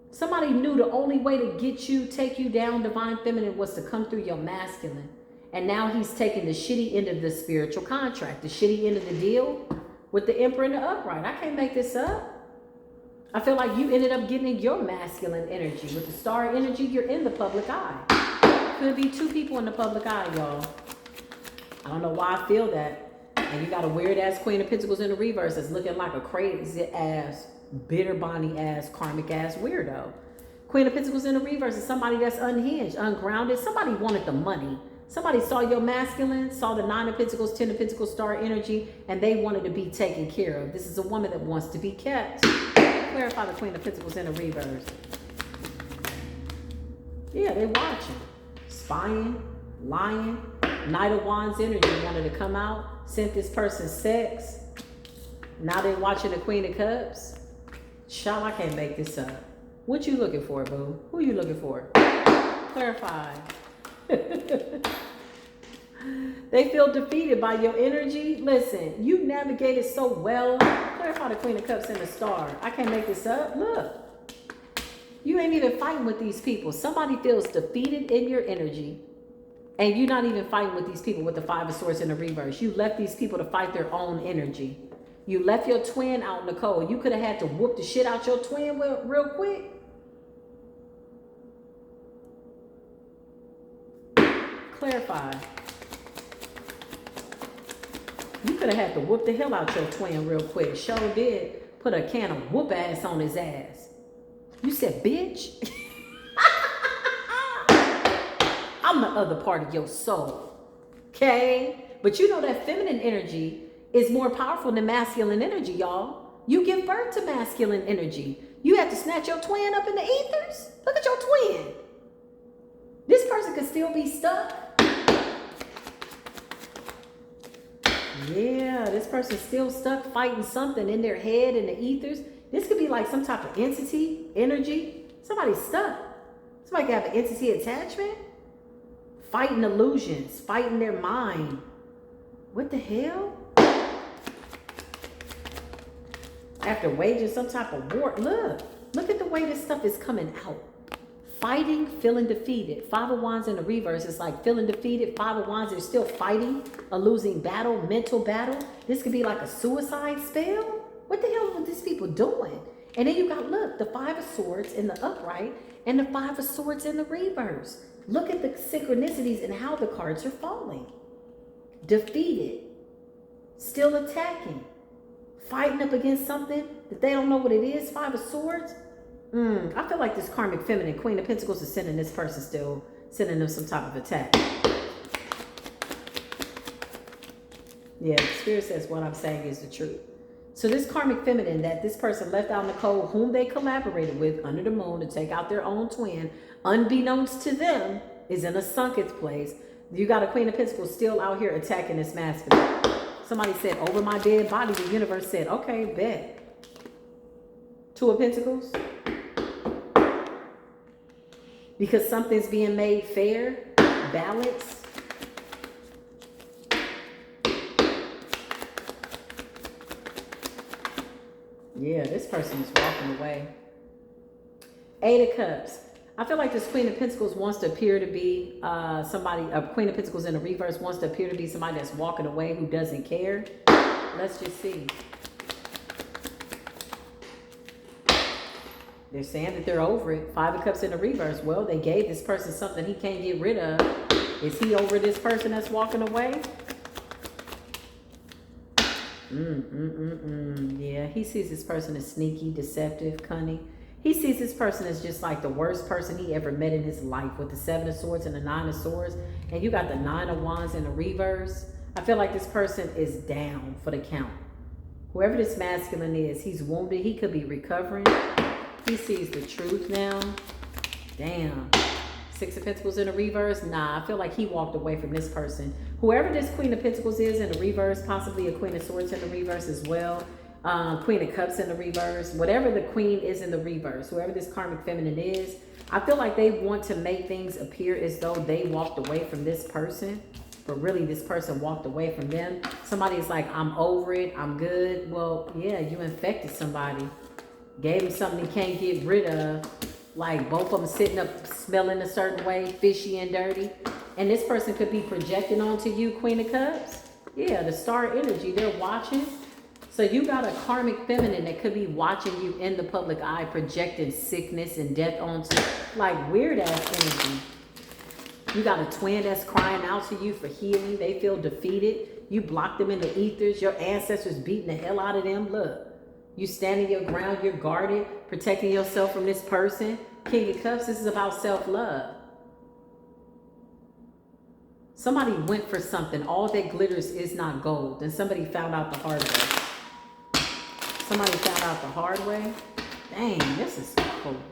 Somebody knew the only way to get you, take you down, divine feminine, was to come through your masculine. And now he's taking the shitty end of the spiritual contract, the shitty end of the deal with the Emperor and the upright. I can't make this up. I feel like you ended up getting in your masculine energy. With the star energy, you're in the public eye. Could be two people in the public eye, y'all. I don't know why I feel that. And you got a weird ass Queen of Pentacles in the reverse that's looking like a crazy ass, bitter Bonnie ass, karmic ass weirdo. Queen of Pentacles in the reverse is somebody that's unhinged, ungrounded. Somebody wanted the money. Somebody saw your masculine, saw the Nine of Pentacles, Ten of Pentacles, star energy, and they wanted to be taken care of. This is a woman that wants to be kept. Clarify the Queen of Pentacles in the reverse. Yeah, they watching, spying, lying. Knight of Wands energy wanted to come out, sent this person sex. Now they watching the Queen of Cups. Child, I can't make this up. What you looking for, boo? Who you looking for? Clarify. They feel defeated by your energy. Listen, you navigated so well. Clarify the Queen of Cups and the Star. I can't make this up. Look, you ain't even fighting with these people. Somebody feels defeated in your energy, and you're not even fighting with these people with the Five of Swords in the reverse. You left these people to fight their own energy. You left your twin out in the cold. You could have had to whoop the shit out your twin real quick. Clarify. You could have had to whoop the hell out your twin real quick. Sure did. Put a can of whoop ass on his ass. You said, bitch. I'm the other part of your soul. Okay? But you know that feminine energy is more powerful than masculine energy, y'all. You give birth to masculine energy. You have to snatch your twin up in the ethers. Look at your twin. This person could still be stuck. Yeah, this person's still stuck fighting something in their head, in the ethers. This could be like some type of entity, energy. Somebody's stuck. Somebody could have an entity attachment. Fighting illusions, fighting their mind. What the hell? After waging some type of war. Look at the way this stuff is coming out. Fighting, feeling defeated. Five of Wands in the reverse is like feeling defeated. Five of Wands, they're still fighting a losing battle, mental battle. This could be like a suicide spell. What the hell are these people doing? And then you got, look, the Five of Swords in the upright and the Five of Swords in the reverse. Look at the synchronicities and how the cards are falling. Defeated, still attacking, fighting up against something that they don't know what it is. Five of Swords. I feel like this karmic feminine, Queen of Pentacles, is sending this person still, sending them some type of attack. Yeah, the Spirit says what I'm saying is the truth. So this karmic feminine that this person left out in the cold, whom they collaborated with under the moon to take out their own twin, unbeknownst to them, is in a sunken place. You got a Queen of Pentacles still out here attacking this masculine. Somebody said, over my dead body. The universe said, okay, bet. Two of Pentacles. Because something's being made fair, balanced. Yeah, this person is walking away. Eight of Cups. I feel like this Queen of Pentacles wants to appear to be somebody, a Queen of Pentacles in the reverse wants to appear to be somebody that's walking away who doesn't care. Let's just see. They're saying that they're over it. Five of Cups in the reverse. Well, they gave this person something he can't get rid of. Is he over this person that's walking away? Yeah, he sees this person as sneaky, deceptive, cunning. He sees this person as just like the worst person he ever met in his life, with the Seven of Swords and the Nine of Swords. And you got the Nine of Wands in the reverse. I feel like this person is down for the count. Whoever this masculine is, he's wounded. He could be recovering. He sees the truth now. Damn. Six of Pentacles in the reverse. Nah, I feel like he walked away from this person. Whoever this Queen of Pentacles is in the reverse, possibly a Queen of Swords in the reverse as well. Queen of Cups in the reverse. Whatever the Queen is in the reverse, whoever this karmic feminine is, I feel like they want to make things appear as though they walked away from this person. But really, this person walked away from them. Somebody's like, I'm over it. I'm good. Well, yeah, you infected somebody. Gave him something he can't get rid of. Like both of them sitting up smelling a certain way, fishy and dirty. And this person could be projecting onto you, Queen of Cups. Yeah, the star energy, they're watching. So you got a karmic feminine that could be watching you in the public eye, projecting sickness and death onto, like weird ass energy. You got a twin that's crying out to you for healing. They feel defeated. You block them in the ethers. Your ancestors beating the hell out of them. Look, you standing your ground. You're guarded, protecting yourself from this person. King of Cups, this is about self-love. Somebody went for something. All that glitters is not gold. And somebody found out the hard way. Somebody found out the hard way. Dang, this is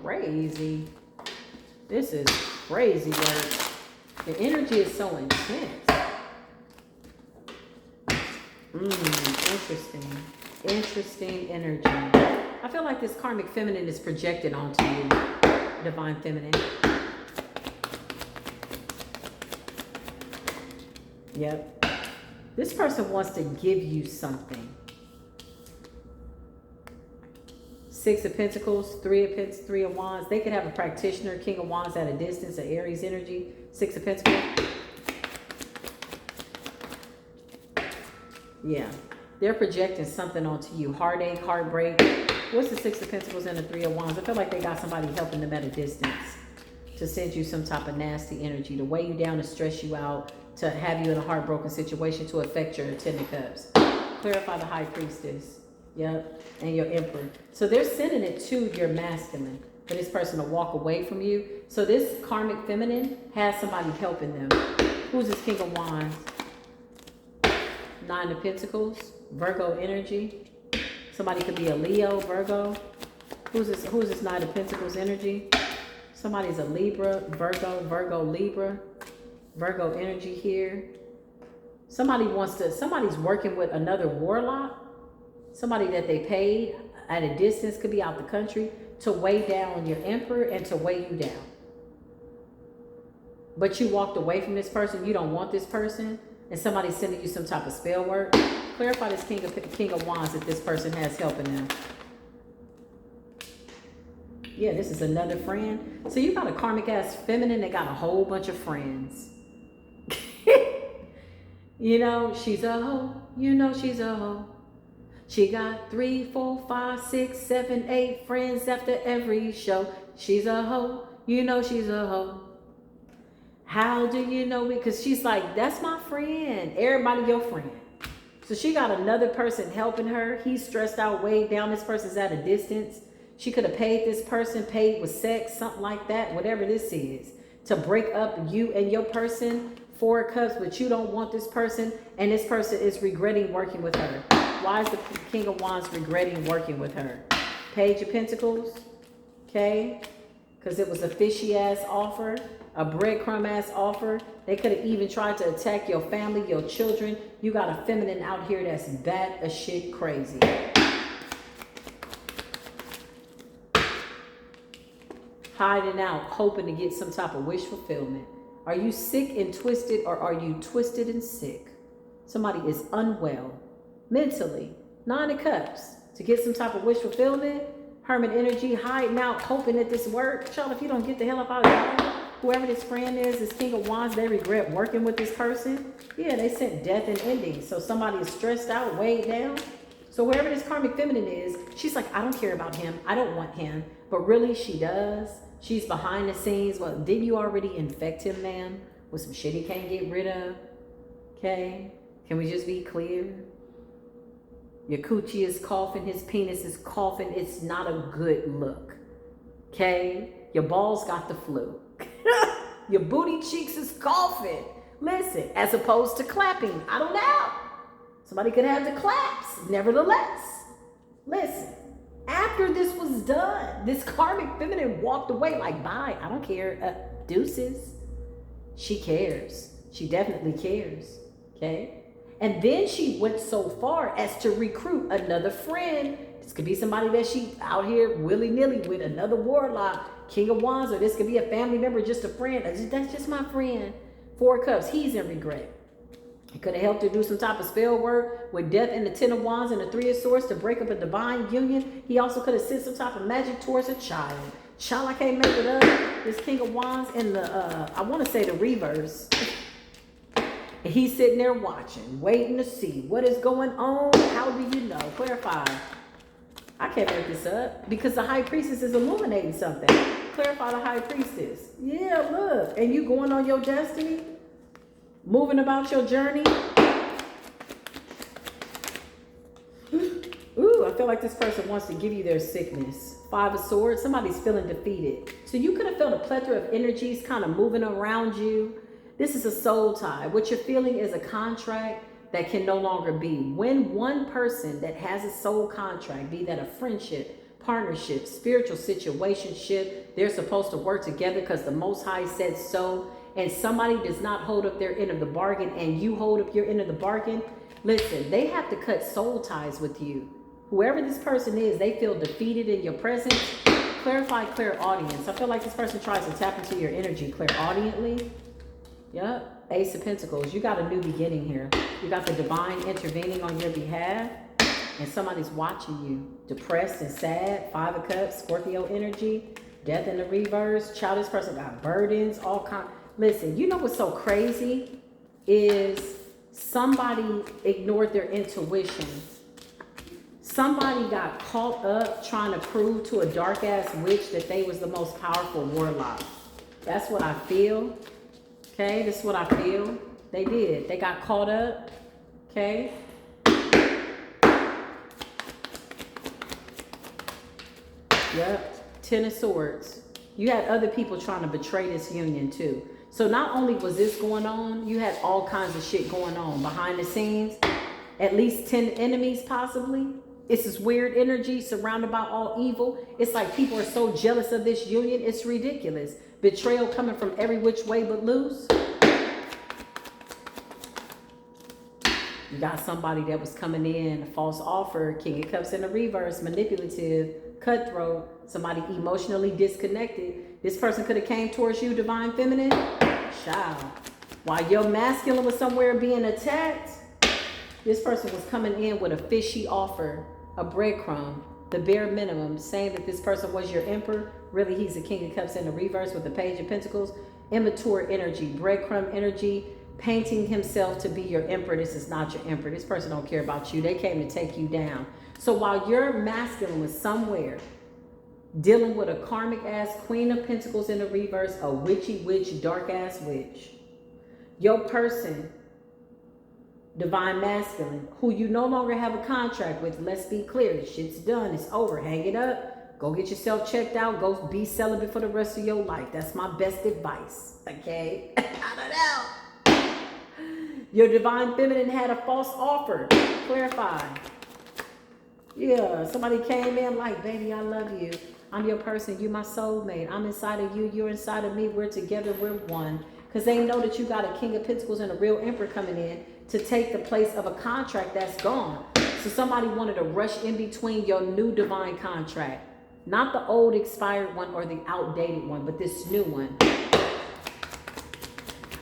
crazy. This is crazy work. The energy is so intense. Interesting. Interesting energy. I feel like this karmic feminine is projected onto you, divine feminine. Yep. This person wants to give you something. Six of Pentacles, Three of Wands. They could have a practitioner, King of Wands at a distance, an Aries energy. Six of Pentacles. Yeah. They're projecting something onto you. Heartache, heartbreak. What's the Six of Pentacles and the Three of Wands? I feel like they got somebody helping them at a distance to send you some type of nasty energy, to weigh you down, to stress you out, to have you in a heartbroken situation, to affect your Ten of Cups. Clarify the High Priestess. Yep. And your Emperor. So they're sending it to your masculine for this person to walk away from you. So this karmic feminine has somebody helping them. Who's this King of Wands? Nine of Pentacles. Virgo energy. Somebody could be a Leo, Virgo. Who's this Nine of Pentacles energy? Somebody's a Libra, Virgo, Libra. Virgo energy here. Somebody's working with another warlock. Somebody that they paid at a distance, could be out the country, to weigh down your Emperor and to weigh you down. But you walked away from this person. You don't want this person. And somebody's sending you some type of spell work. Clarify this King of Wands if this person has helping them. Yeah, this is another friend. So you got a karmic ass feminine that got a whole bunch of friends. You know, she's a hoe. You know she's a hoe. She got 3, 4, 5, 6, 7, 8 friends after every show. She's a hoe. You know she's a hoe. How do you know it? Because she's like, that's my friend. Everybody your friend. So she got another person helping her. He's stressed out, weighed down. This person's at a distance. She could have paid this person, paid with sex, something like that, whatever this is, to break up you and your person. Four of Cups, but you don't want this person, and this person is regretting working with her. Why is the King of Wands regretting working with her? Page of Pentacles, okay? Because it was a fishy-ass offer, a breadcrumb-ass offer. They could have even tried to attack your family, your children. You got a feminine out here that's bad as shit crazy. Hiding out, hoping to get some type of wish fulfillment. Are you sick and twisted, or are you twisted and sick? Somebody is unwell mentally. Nine of Cups to get some type of wish fulfillment. Hermit energy, hiding out, hoping that this works. Child, if you don't get the hell up out of here, whoever this friend is, this King of Wands, they regret working with this person. Yeah, they sent death and ending. So somebody is stressed out, weighed down. So wherever this karmic feminine is, she's like, I don't care about him. I don't want him. But really, she does. She's behind the scenes. Well, didn't you already infect him, ma'am, with some shit he can't get rid of? Okay? Can we just be clear? Your coochie is coughing. His penis is coughing. It's not a good look. Okay? Your balls got the flu. Your booty cheeks is coughing. Listen, as opposed to clapping. I don't know. Somebody could have the claps. Nevertheless, listen. After this was done, this karmic feminine walked away like, bye, I don't care. Deuces. She cares. She definitely cares. Okay? And then she went so far as to recruit another friend. This could be somebody that she out here willy-nilly with, another warlock, King of Wands, or this could be a family member, just a friend. That's just my friend. Four of Cups. He's in regret. It could have helped her do some type of spell work with death and the Ten of Wands and the Three of Swords to break up a divine union. He also could have sent some type of magic towards a child. Child, I can't make it up. This King of Wands in the, I want to say the reverse. And he's sitting there watching, waiting to see what is going on. How do you know? Clarify. I can't make this up because the High Priestess is illuminating something. Clarify the High Priestess. Yeah, look. And you going on your destiny? Moving about your journey. Ooh, I feel like this person wants to give you their sickness. Five of Swords. Somebody's feeling defeated. So you could have felt a plethora of energies kind of moving around you. This is a soul tie. What you're feeling is a contract that can no longer be. When one person that has a soul contract, be that a friendship, partnership, spiritual situationship, they're supposed to work together because the Most High said so, and somebody does not hold up their end of the bargain and you hold up your end of the bargain, listen, they have to cut soul ties with you. Whoever this person is, they feel defeated in your presence. Clarify clairaudience. I feel like this person tries to tap into your energy clairaudiently. Yep. Ace of Pentacles. You got a new beginning here. You got the divine intervening on your behalf, and somebody's watching you. Depressed and sad. Five of Cups. Scorpio energy. Death in the reverse. Child, this person got burdens. All kind. Listen, you know what's so crazy is somebody ignored their intuition. Somebody got caught up trying to prove to a dark-ass witch that they was the most powerful warlock. That's what I feel. Okay, this is what I feel. They did. They got caught up. Okay. Yep. Ten of Swords. You had other people trying to betray this union too. So not only was this going on, you had all kinds of shit going on behind the scenes. At least 10 enemies possibly. It's this weird energy surrounded by all evil. It's like people are so jealous of this union. It's ridiculous. Betrayal coming from every which way but loose. You got somebody that was coming in, a false offer, King of Cups in the reverse, manipulative, cutthroat, somebody emotionally disconnected. This person could have came towards you, divine feminine. Child. While your masculine was somewhere being attacked, this person was coming in with a fishy offer, a breadcrumb, the bare minimum, saying that this person was your emperor. Really, he's the King of Cups in the reverse with the Page of Pentacles. Immature energy, breadcrumb energy, painting himself to be your emperor. This is not your emperor. This person don't care about you. They came to take you down. So while your masculine was somewhere dealing with a karmic ass Queen of Pentacles in the reverse, a witchy witch, dark ass witch, your person, divine masculine, who you no longer have a contract with, let's be clear, the shit's done, it's over, hang it up, Go get yourself checked out. Go be celibate for the rest of your life. That's my best advice. Okay? I don't know. Your divine feminine had a false offer. Clarify. Yeah, somebody came in like, baby, I love you. I'm your person. You my soulmate. I'm inside of you. You're inside of me. We're together. We're one. Because they know that you got a King of Pentacles and a real Emperor coming in to take the place of a contract that's gone. So somebody wanted to rush in between your new divine contract. Not the old expired one or the outdated one, but this new one.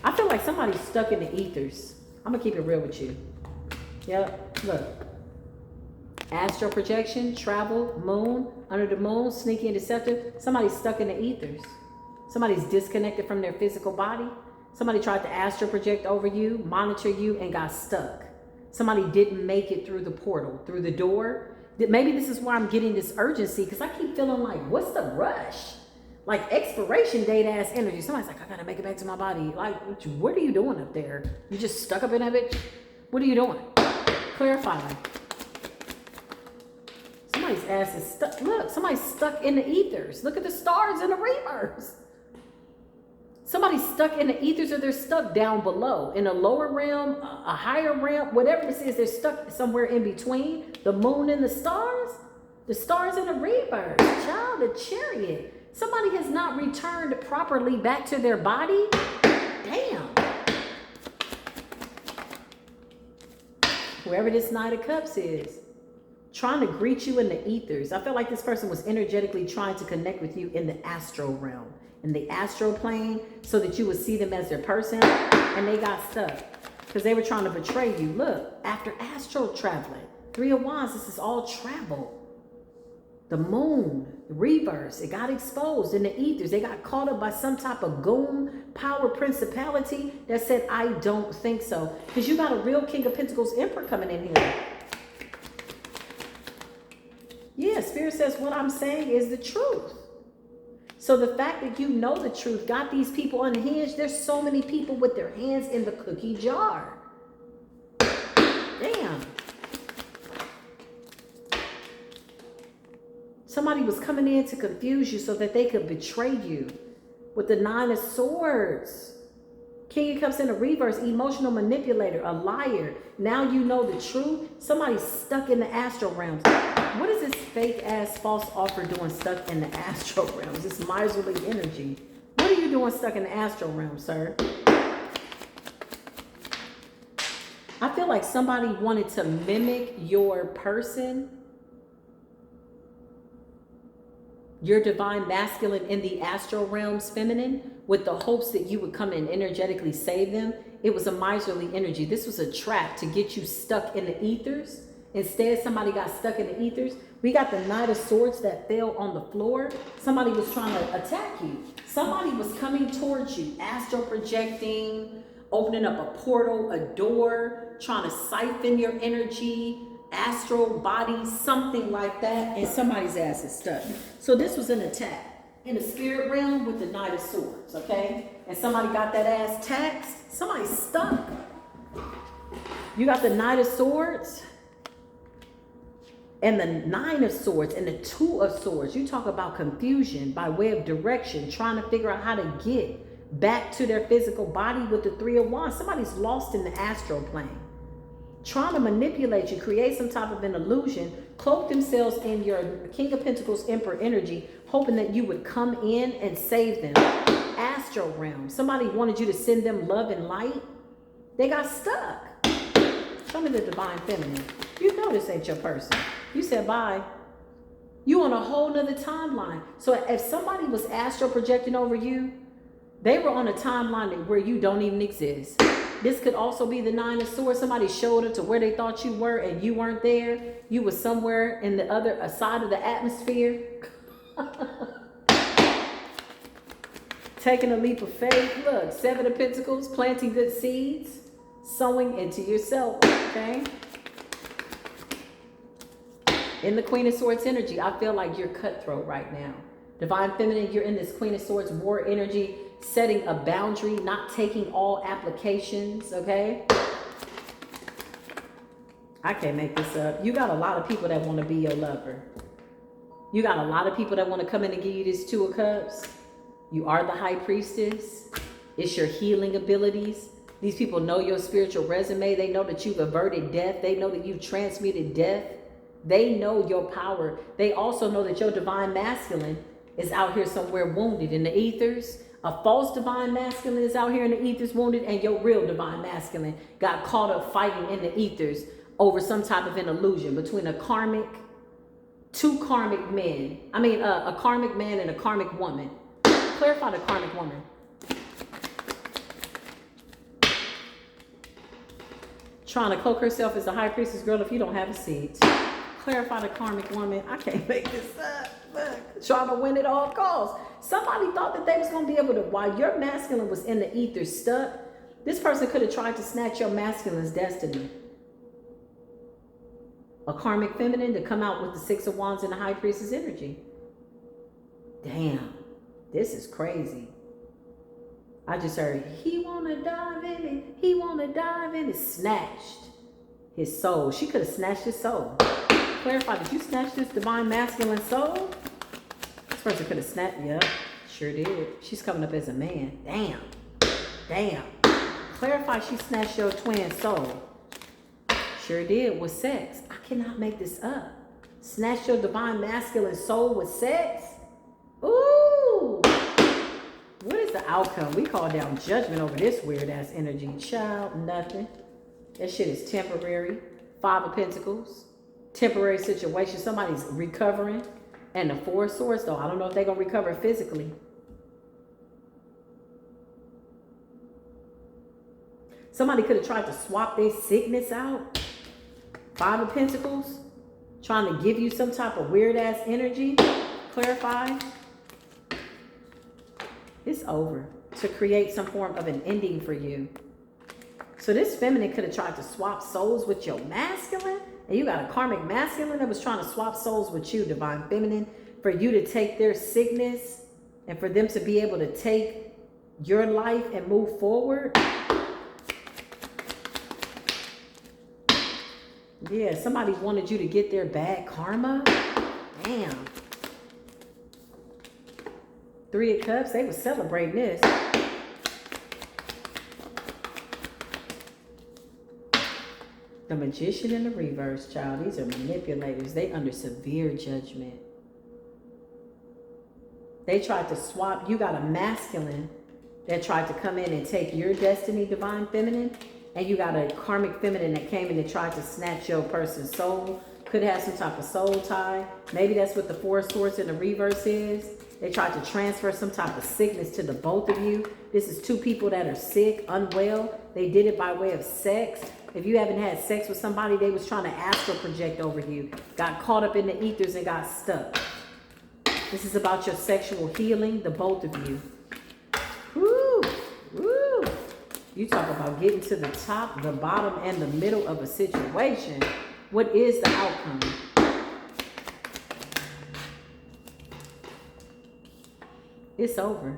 I feel like somebody's stuck in the ethers. I'm going to keep it real with you. Yep. Look. Astral projection, travel, moon, under the moon, sneaky and deceptive. Somebody's stuck in the ethers. Somebody's disconnected from their physical body. Somebody tried to astral project over you, monitor you, and got stuck. Somebody didn't make it through the portal, through the door. Maybe this is why I'm getting this urgency, because I keep feeling like, what's the rush? Like expiration date ass energy. Somebody's like, I gotta make it back to my body. Like, what are you doing up there? You just stuck up in that bitch? What are you doing? Clarify. Somebody's ass is stuck. Look, somebody's stuck in the ethers. Look at the stars in the reverse. Somebody's stuck in the ethers, or they're stuck down below in a lower realm, a higher realm, whatever this is. They're stuck somewhere in between the moon and the stars in the reverse. Child, the chariot. Somebody has not returned properly back to their body. Damn. Whoever this Knight of Cups is, trying to greet you in the ethers. I feel like this person was energetically trying to connect with you in the astral realm, in the astral plane, so that you would see them as their person, and they got stuck because they were trying to betray you. Look, after astral traveling, 3 of Wands, this is all travel. The moon, reverse, it got exposed in the ethers. They got caught up by some type of goon, power, principality that said, I don't think so. Because you got a real King of Pentacles Emperor coming in here. Yeah, Spirit says what I'm saying is the truth. So the fact that you know the truth got these people unhinged. There's so many people with their hands in the cookie jar. Damn. Somebody was coming in to confuse you so that they could betray you with the 9 of Swords. King of Cups in the reverse, emotional manipulator, a liar. Now you know the truth. Somebody's stuck in the astral realms. What is this fake ass false offer doing stuck in the astral realms? This miserly energy. What are you doing stuck in the astral realms, sir? I feel like somebody wanted to mimic your person, your divine masculine in the astral realms feminine, with the hopes that you would come and energetically save them. It was a miserly energy. This was a trap to get you stuck in the ethers. Instead, somebody got stuck in the ethers. We got the Knight of Swords that fell on the floor. Somebody was trying to attack you. Somebody was coming towards you, astral projecting, opening up a portal, a door, trying to siphon your energy, astral body, something like that, and somebody's ass is stuck. So this was an attack in the spirit realm with the Knight of Swords, okay? And somebody got that ass taxed. Somebody's stuck. You got the Knight of Swords and the 9 of Swords and the 2 of Swords. You talk about confusion by way of direction, trying to figure out how to get back to their physical body with the 3 of Wands. Somebody's lost in the astral plane, trying to manipulate you, create some type of an illusion, cloak themselves in your King of Pentacles Emperor energy, hoping that you would come in and save them. Astral realm. Somebody wanted you to send them love and light. They got stuck. Show me the divine feminine. You know this ain't your person. You said bye. You on a whole nother timeline. So if somebody was astral projecting over you, they were on a timeline where you don't even exist. This could also be the 9 of Swords. Somebody showed up to where they thought you were and you weren't there. You were somewhere in the other side of the atmosphere. Taking a leap of faith. Look, 7 of Pentacles, planting good seeds, sowing into yourself, okay? In the Queen of Swords energy, I feel like you're cutthroat right now. Divine Feminine, you're in this Queen of Swords war energy, setting a boundary, not taking all applications, okay? I can't make this up. You got a lot of people that want to be your lover. You got a lot of people that want to come in and give you this Two of Cups. You are the High Priestess. It's your healing abilities. These people know your spiritual resume. They know that you've averted death. They know that you've transmuted death. They know your power. They also know that your divine masculine is out here somewhere wounded in the ethers. A false divine masculine is out here in the ethers wounded, and your real divine masculine got caught up fighting in the ethers over some type of an illusion between two karmic men. A karmic man and a karmic woman. Clarify the karmic woman. Trying to cloak herself as the High Priestess, girl, if you don't have a seat. Clarify the karmic woman. I can't make this up. Look, trying to win at all costs. Somebody thought that they was going to be able to, while your masculine was in the ether stuck, this person could have tried to snatch your masculine's destiny. A karmic feminine to come out with the Six of Wands and the High Priestess energy. Damn, this is crazy. I just heard, he want to dive in it. He want to dive in it. Snatched his soul. She could have snatched his soul. Clarify, did you snatch this divine masculine soul? This person could have snatched, yep, sure did. She's coming up as a man. Damn. Damn. Clarify, she snatched your twin soul. Sure did, with sex. I cannot make this up. Snatch your divine masculine soul with sex? Ooh. What is the outcome? We call down judgment over this weird ass energy. Child, nothing. That shit is temporary. Five of Pentacles. Temporary situation. Somebody's recovering. And the Four of Swords, though. I don't know if they're going to recover physically. Somebody could have tried to swap their sickness out. Five of Pentacles. Trying to give you some type of weird ass energy. Clarify. It's over. To create some form of an ending for you. So this feminine could have tried to swap souls with your masculine. And you got a karmic masculine that was trying to swap souls with you, divine feminine. For you to take their sickness. And for them to be able to take your life and move forward. Yeah, somebody wanted you to get their bad karma. Damn. Three of Cups, they were celebrating this. The Magician in the reverse, child. These are manipulators. They under severe judgment. They tried to swap. You got a masculine that tried to come in and take your destiny, divine feminine. And you got a karmic feminine that came in and tried to snatch your person's soul. Could have some type of soul tie. Maybe that's what the Four of Swords in the reverse is. They tried to transfer some type of sickness to the both of you. This is two people that are sick, unwell. They did it by way of sex. If you haven't had sex with somebody, they was trying to astral project over you. Got caught up in the ethers and got stuck. This is about your sexual healing, the both of you. Woo, woo. You talk about getting to the top, the bottom, and the middle of a situation. What is the outcome? It's over.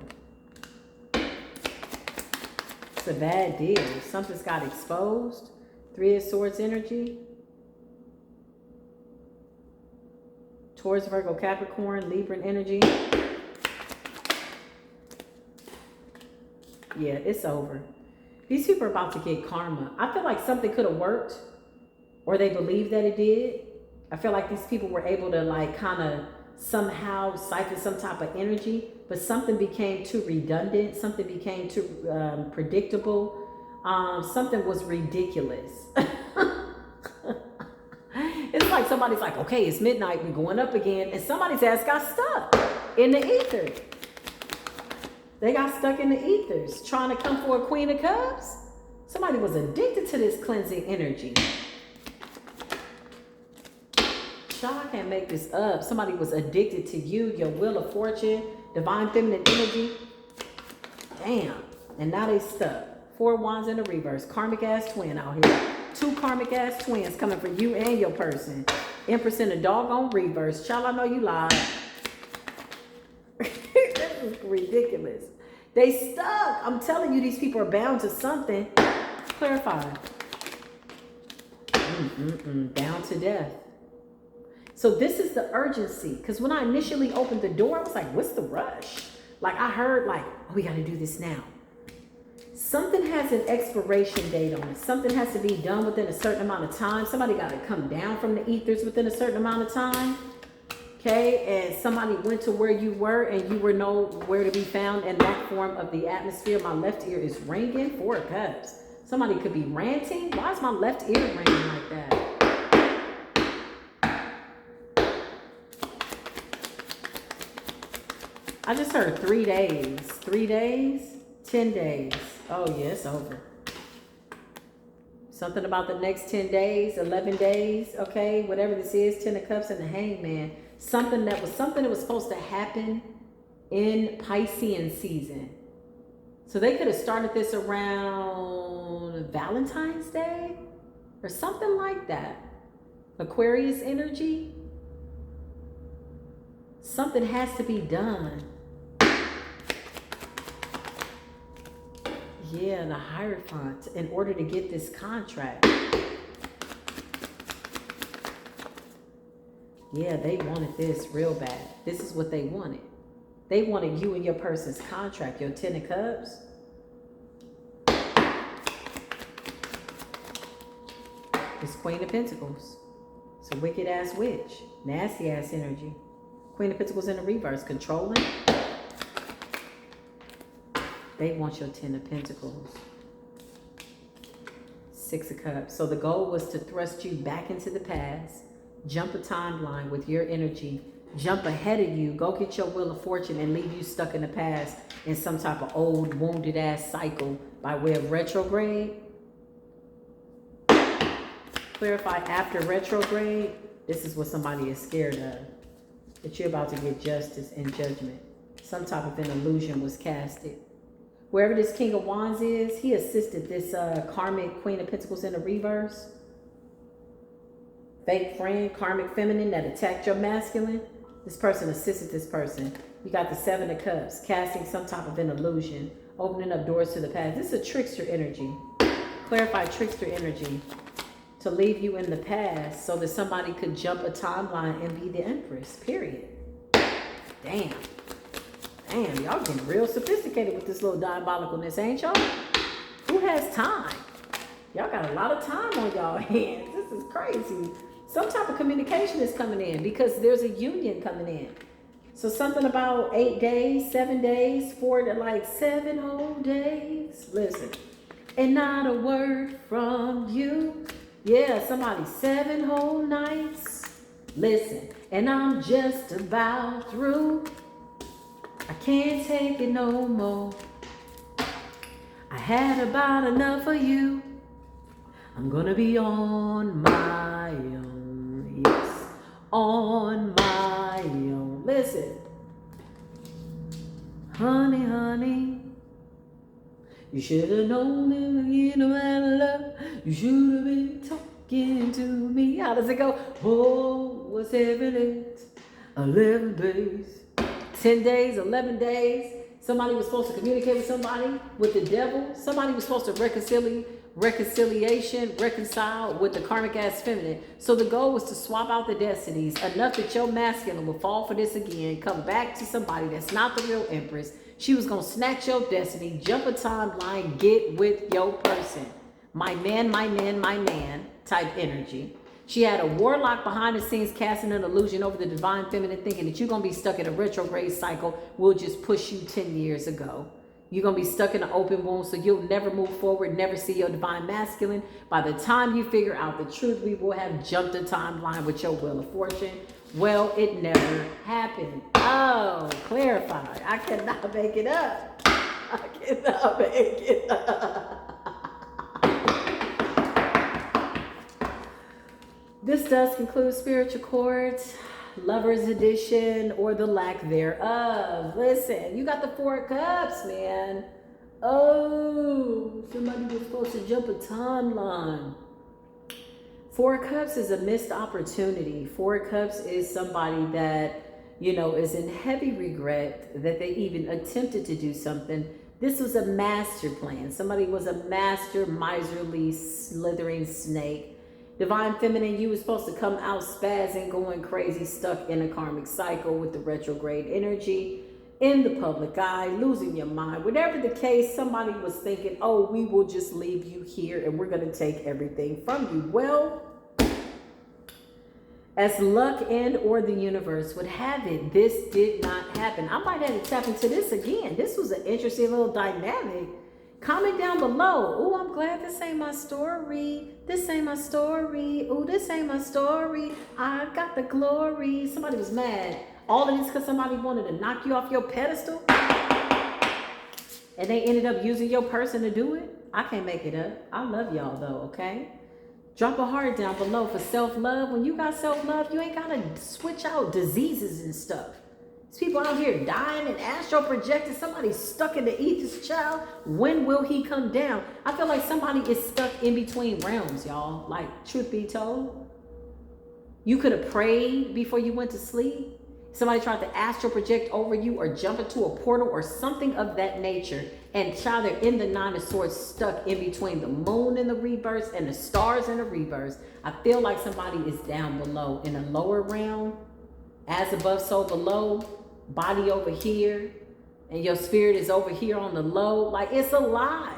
It's a bad deal. Something's got exposed. Three of Swords energy. Taurus, Virgo, Capricorn, Libra energy. Yeah, it's over. These people are about to get karma. I feel like something could have worked, or they believe that it did. I feel like these people were able to like kind of somehow siphon some type of energy, but something became too redundant. Something became too predictable. Something was ridiculous. It's like somebody's like, okay, it's midnight, we're going up again, and somebody's ass got stuck in the ether. They got stuck in the ethers, trying to come for a Queen of Cups. Somebody was addicted to this cleansing energy. I can't make this up. Somebody was addicted to you, your wheel of fortune, divine feminine energy. Damn. And now they stuck. Four Wands in the reverse. Karmic ass twin out here. Two karmic ass twins coming for you and your person. Empress in the doggone reverse. Child, I know you lied. This is ridiculous. They stuck. I'm telling you, these people are bound to something. Clarify. Bound to death. So this is the urgency. Because when I initially opened the door, I was like, what's the rush? Like I heard like, oh, we got to do this now. Something has an expiration date on it. Something has to be done within a certain amount of time. Somebody got to come down from the ethers within a certain amount of time. Okay, and somebody went to where you were and you were nowhere to be found in that form of the atmosphere. My left ear is ringing. 4 of Cups. Somebody could be ranting. Why is my left ear ringing like that? I just heard 3 days. 3 days? 10 days. Oh, yeah, it's over. Something about the next 10 days, 11 days, okay? Whatever this is, 10 of Cups and the Hangman. Something that was supposed to happen in Piscean season. So they could have started this around Valentine's Day or something like that. Aquarius energy. Something has to be done. Yeah, the Hierophant, in order to get this contract. Yeah, they wanted this real bad. This is what they wanted. They wanted you and your person's contract, your 10 of Cups. It's Queen of Pentacles. It's a wicked ass witch. Nasty ass energy. Queen of Pentacles in the reverse. Controlling. They want your 10 of Pentacles. 6 of Cups. So the goal was to thrust you back into the past. Jump a timeline with your energy. Jump ahead of you. Go get your Wheel of Fortune and leave you stuck in the past in some type of old wounded ass cycle by way of retrograde. Clarify after retrograde. This is what somebody is scared of. That you're about to get justice and judgment. Some type of an illusion was casted. Wherever this King of Wands is, he assisted this karmic Queen of Pentacles in the reverse. Fake friend, karmic feminine that attacked your masculine. This person assisted this person. You got the 7 of Cups, casting some type of an illusion, opening up doors to the past. This is a trickster energy. Clarify trickster energy. To leave you in the past so that somebody could jump a timeline and be the Empress, period. Damn. Damn, y'all getting real sophisticated with this little diabolicalness, ain't y'all? Who has time? Y'all got a lot of time on y'all hands. This is crazy. Some type of communication is coming in because there's a union coming in. So something about 8 days, 7 days, 4 to like 7 whole days. Listen, and not a word from you. Yeah, somebody 7 whole nights. Listen, and I'm just about through. I can't take it no more. I had about enough of you. I'm gonna be on my own. Yes, on my own. Listen. Honey, honey, you should have known that you know I love. You should have been talking to me. How does it go? Oh, what's evident? 11 days. 10 days, 11 days. Somebody was supposed to communicate with somebody, with the devil. Somebody was supposed to reconcile with the karmic ass feminine. So the goal was to swap out the destinies enough that your masculine will fall for this again, come back to somebody that's not the real Empress. She was going to snatch your destiny, jump a timeline, get with your person. My man, my man, my man type energy. She had a warlock behind the scenes casting an illusion over the divine feminine, thinking that you're going to be stuck in a retrograde cycle. We'll just push you 10 years ago. You're going to be stuck in an open wound, so you'll never move forward, never see your divine masculine. By the time you figure out the truth, we will have jumped a timeline with your Wheel of Fortune. Well, it never happened. Oh, clarify. I cannot make it up. I cannot make it up. This does conclude Spiritual Court, Lover's Edition, or the lack thereof. Listen, you got the 4 of Cups, man. Oh, somebody was supposed to jump a timeline. 4 of Cups is a missed opportunity. 4 of Cups is somebody that, you know, is in heavy regret that they even attempted to do something. This was a master plan. Somebody was a master, miserly, slithering snake. Divine feminine, you were supposed to come out spazzing, going crazy, stuck in a karmic cycle with the retrograde energy, in the public eye, losing your mind. Whatever the case, somebody was thinking, oh, we will just leave you here and we're going to take everything from you. Well, as luck and or the universe would have it, this did not happen. I might have to tap into this again. This was an interesting little dynamic. Comment down below. Oh, I'm glad this ain't my story. This ain't my story. Oh, this ain't my story. I got the glory. Somebody was mad. All of this because somebody wanted to knock you off your pedestal. And they ended up using your person to do it. I can't make it up. I love y'all though, okay? Drop a heart down below for self-love. When you got self-love, you ain't got to switch out diseases and stuff. There's people out here dying and astral projecting. Somebody's stuck in the ether's child. When will he come down? I feel like somebody is stuck in between realms, y'all. Like, truth be told, you could have prayed before you went to sleep. Somebody tried to astral project over you or jump into a portal or something of that nature. And child, they're in the Nine of Swords, stuck in between the moon and the rebirth and the stars and the rebirth. I feel like somebody is down below in a lower realm, as above, so below, body over here, and your spirit is over here on the low. Like, it's a lot.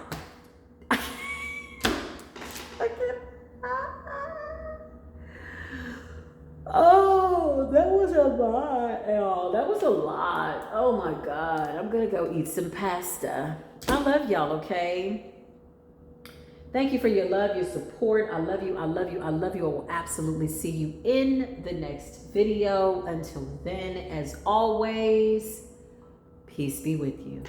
Oh, that was a lot, y'all. That was a lot. Oh my God. I'm gonna go eat some pasta. I love y'all, okay? Thank you for your love, your support. I love you. I love you. I love you. I will absolutely see you in the next video. Until then, as always, peace be with you.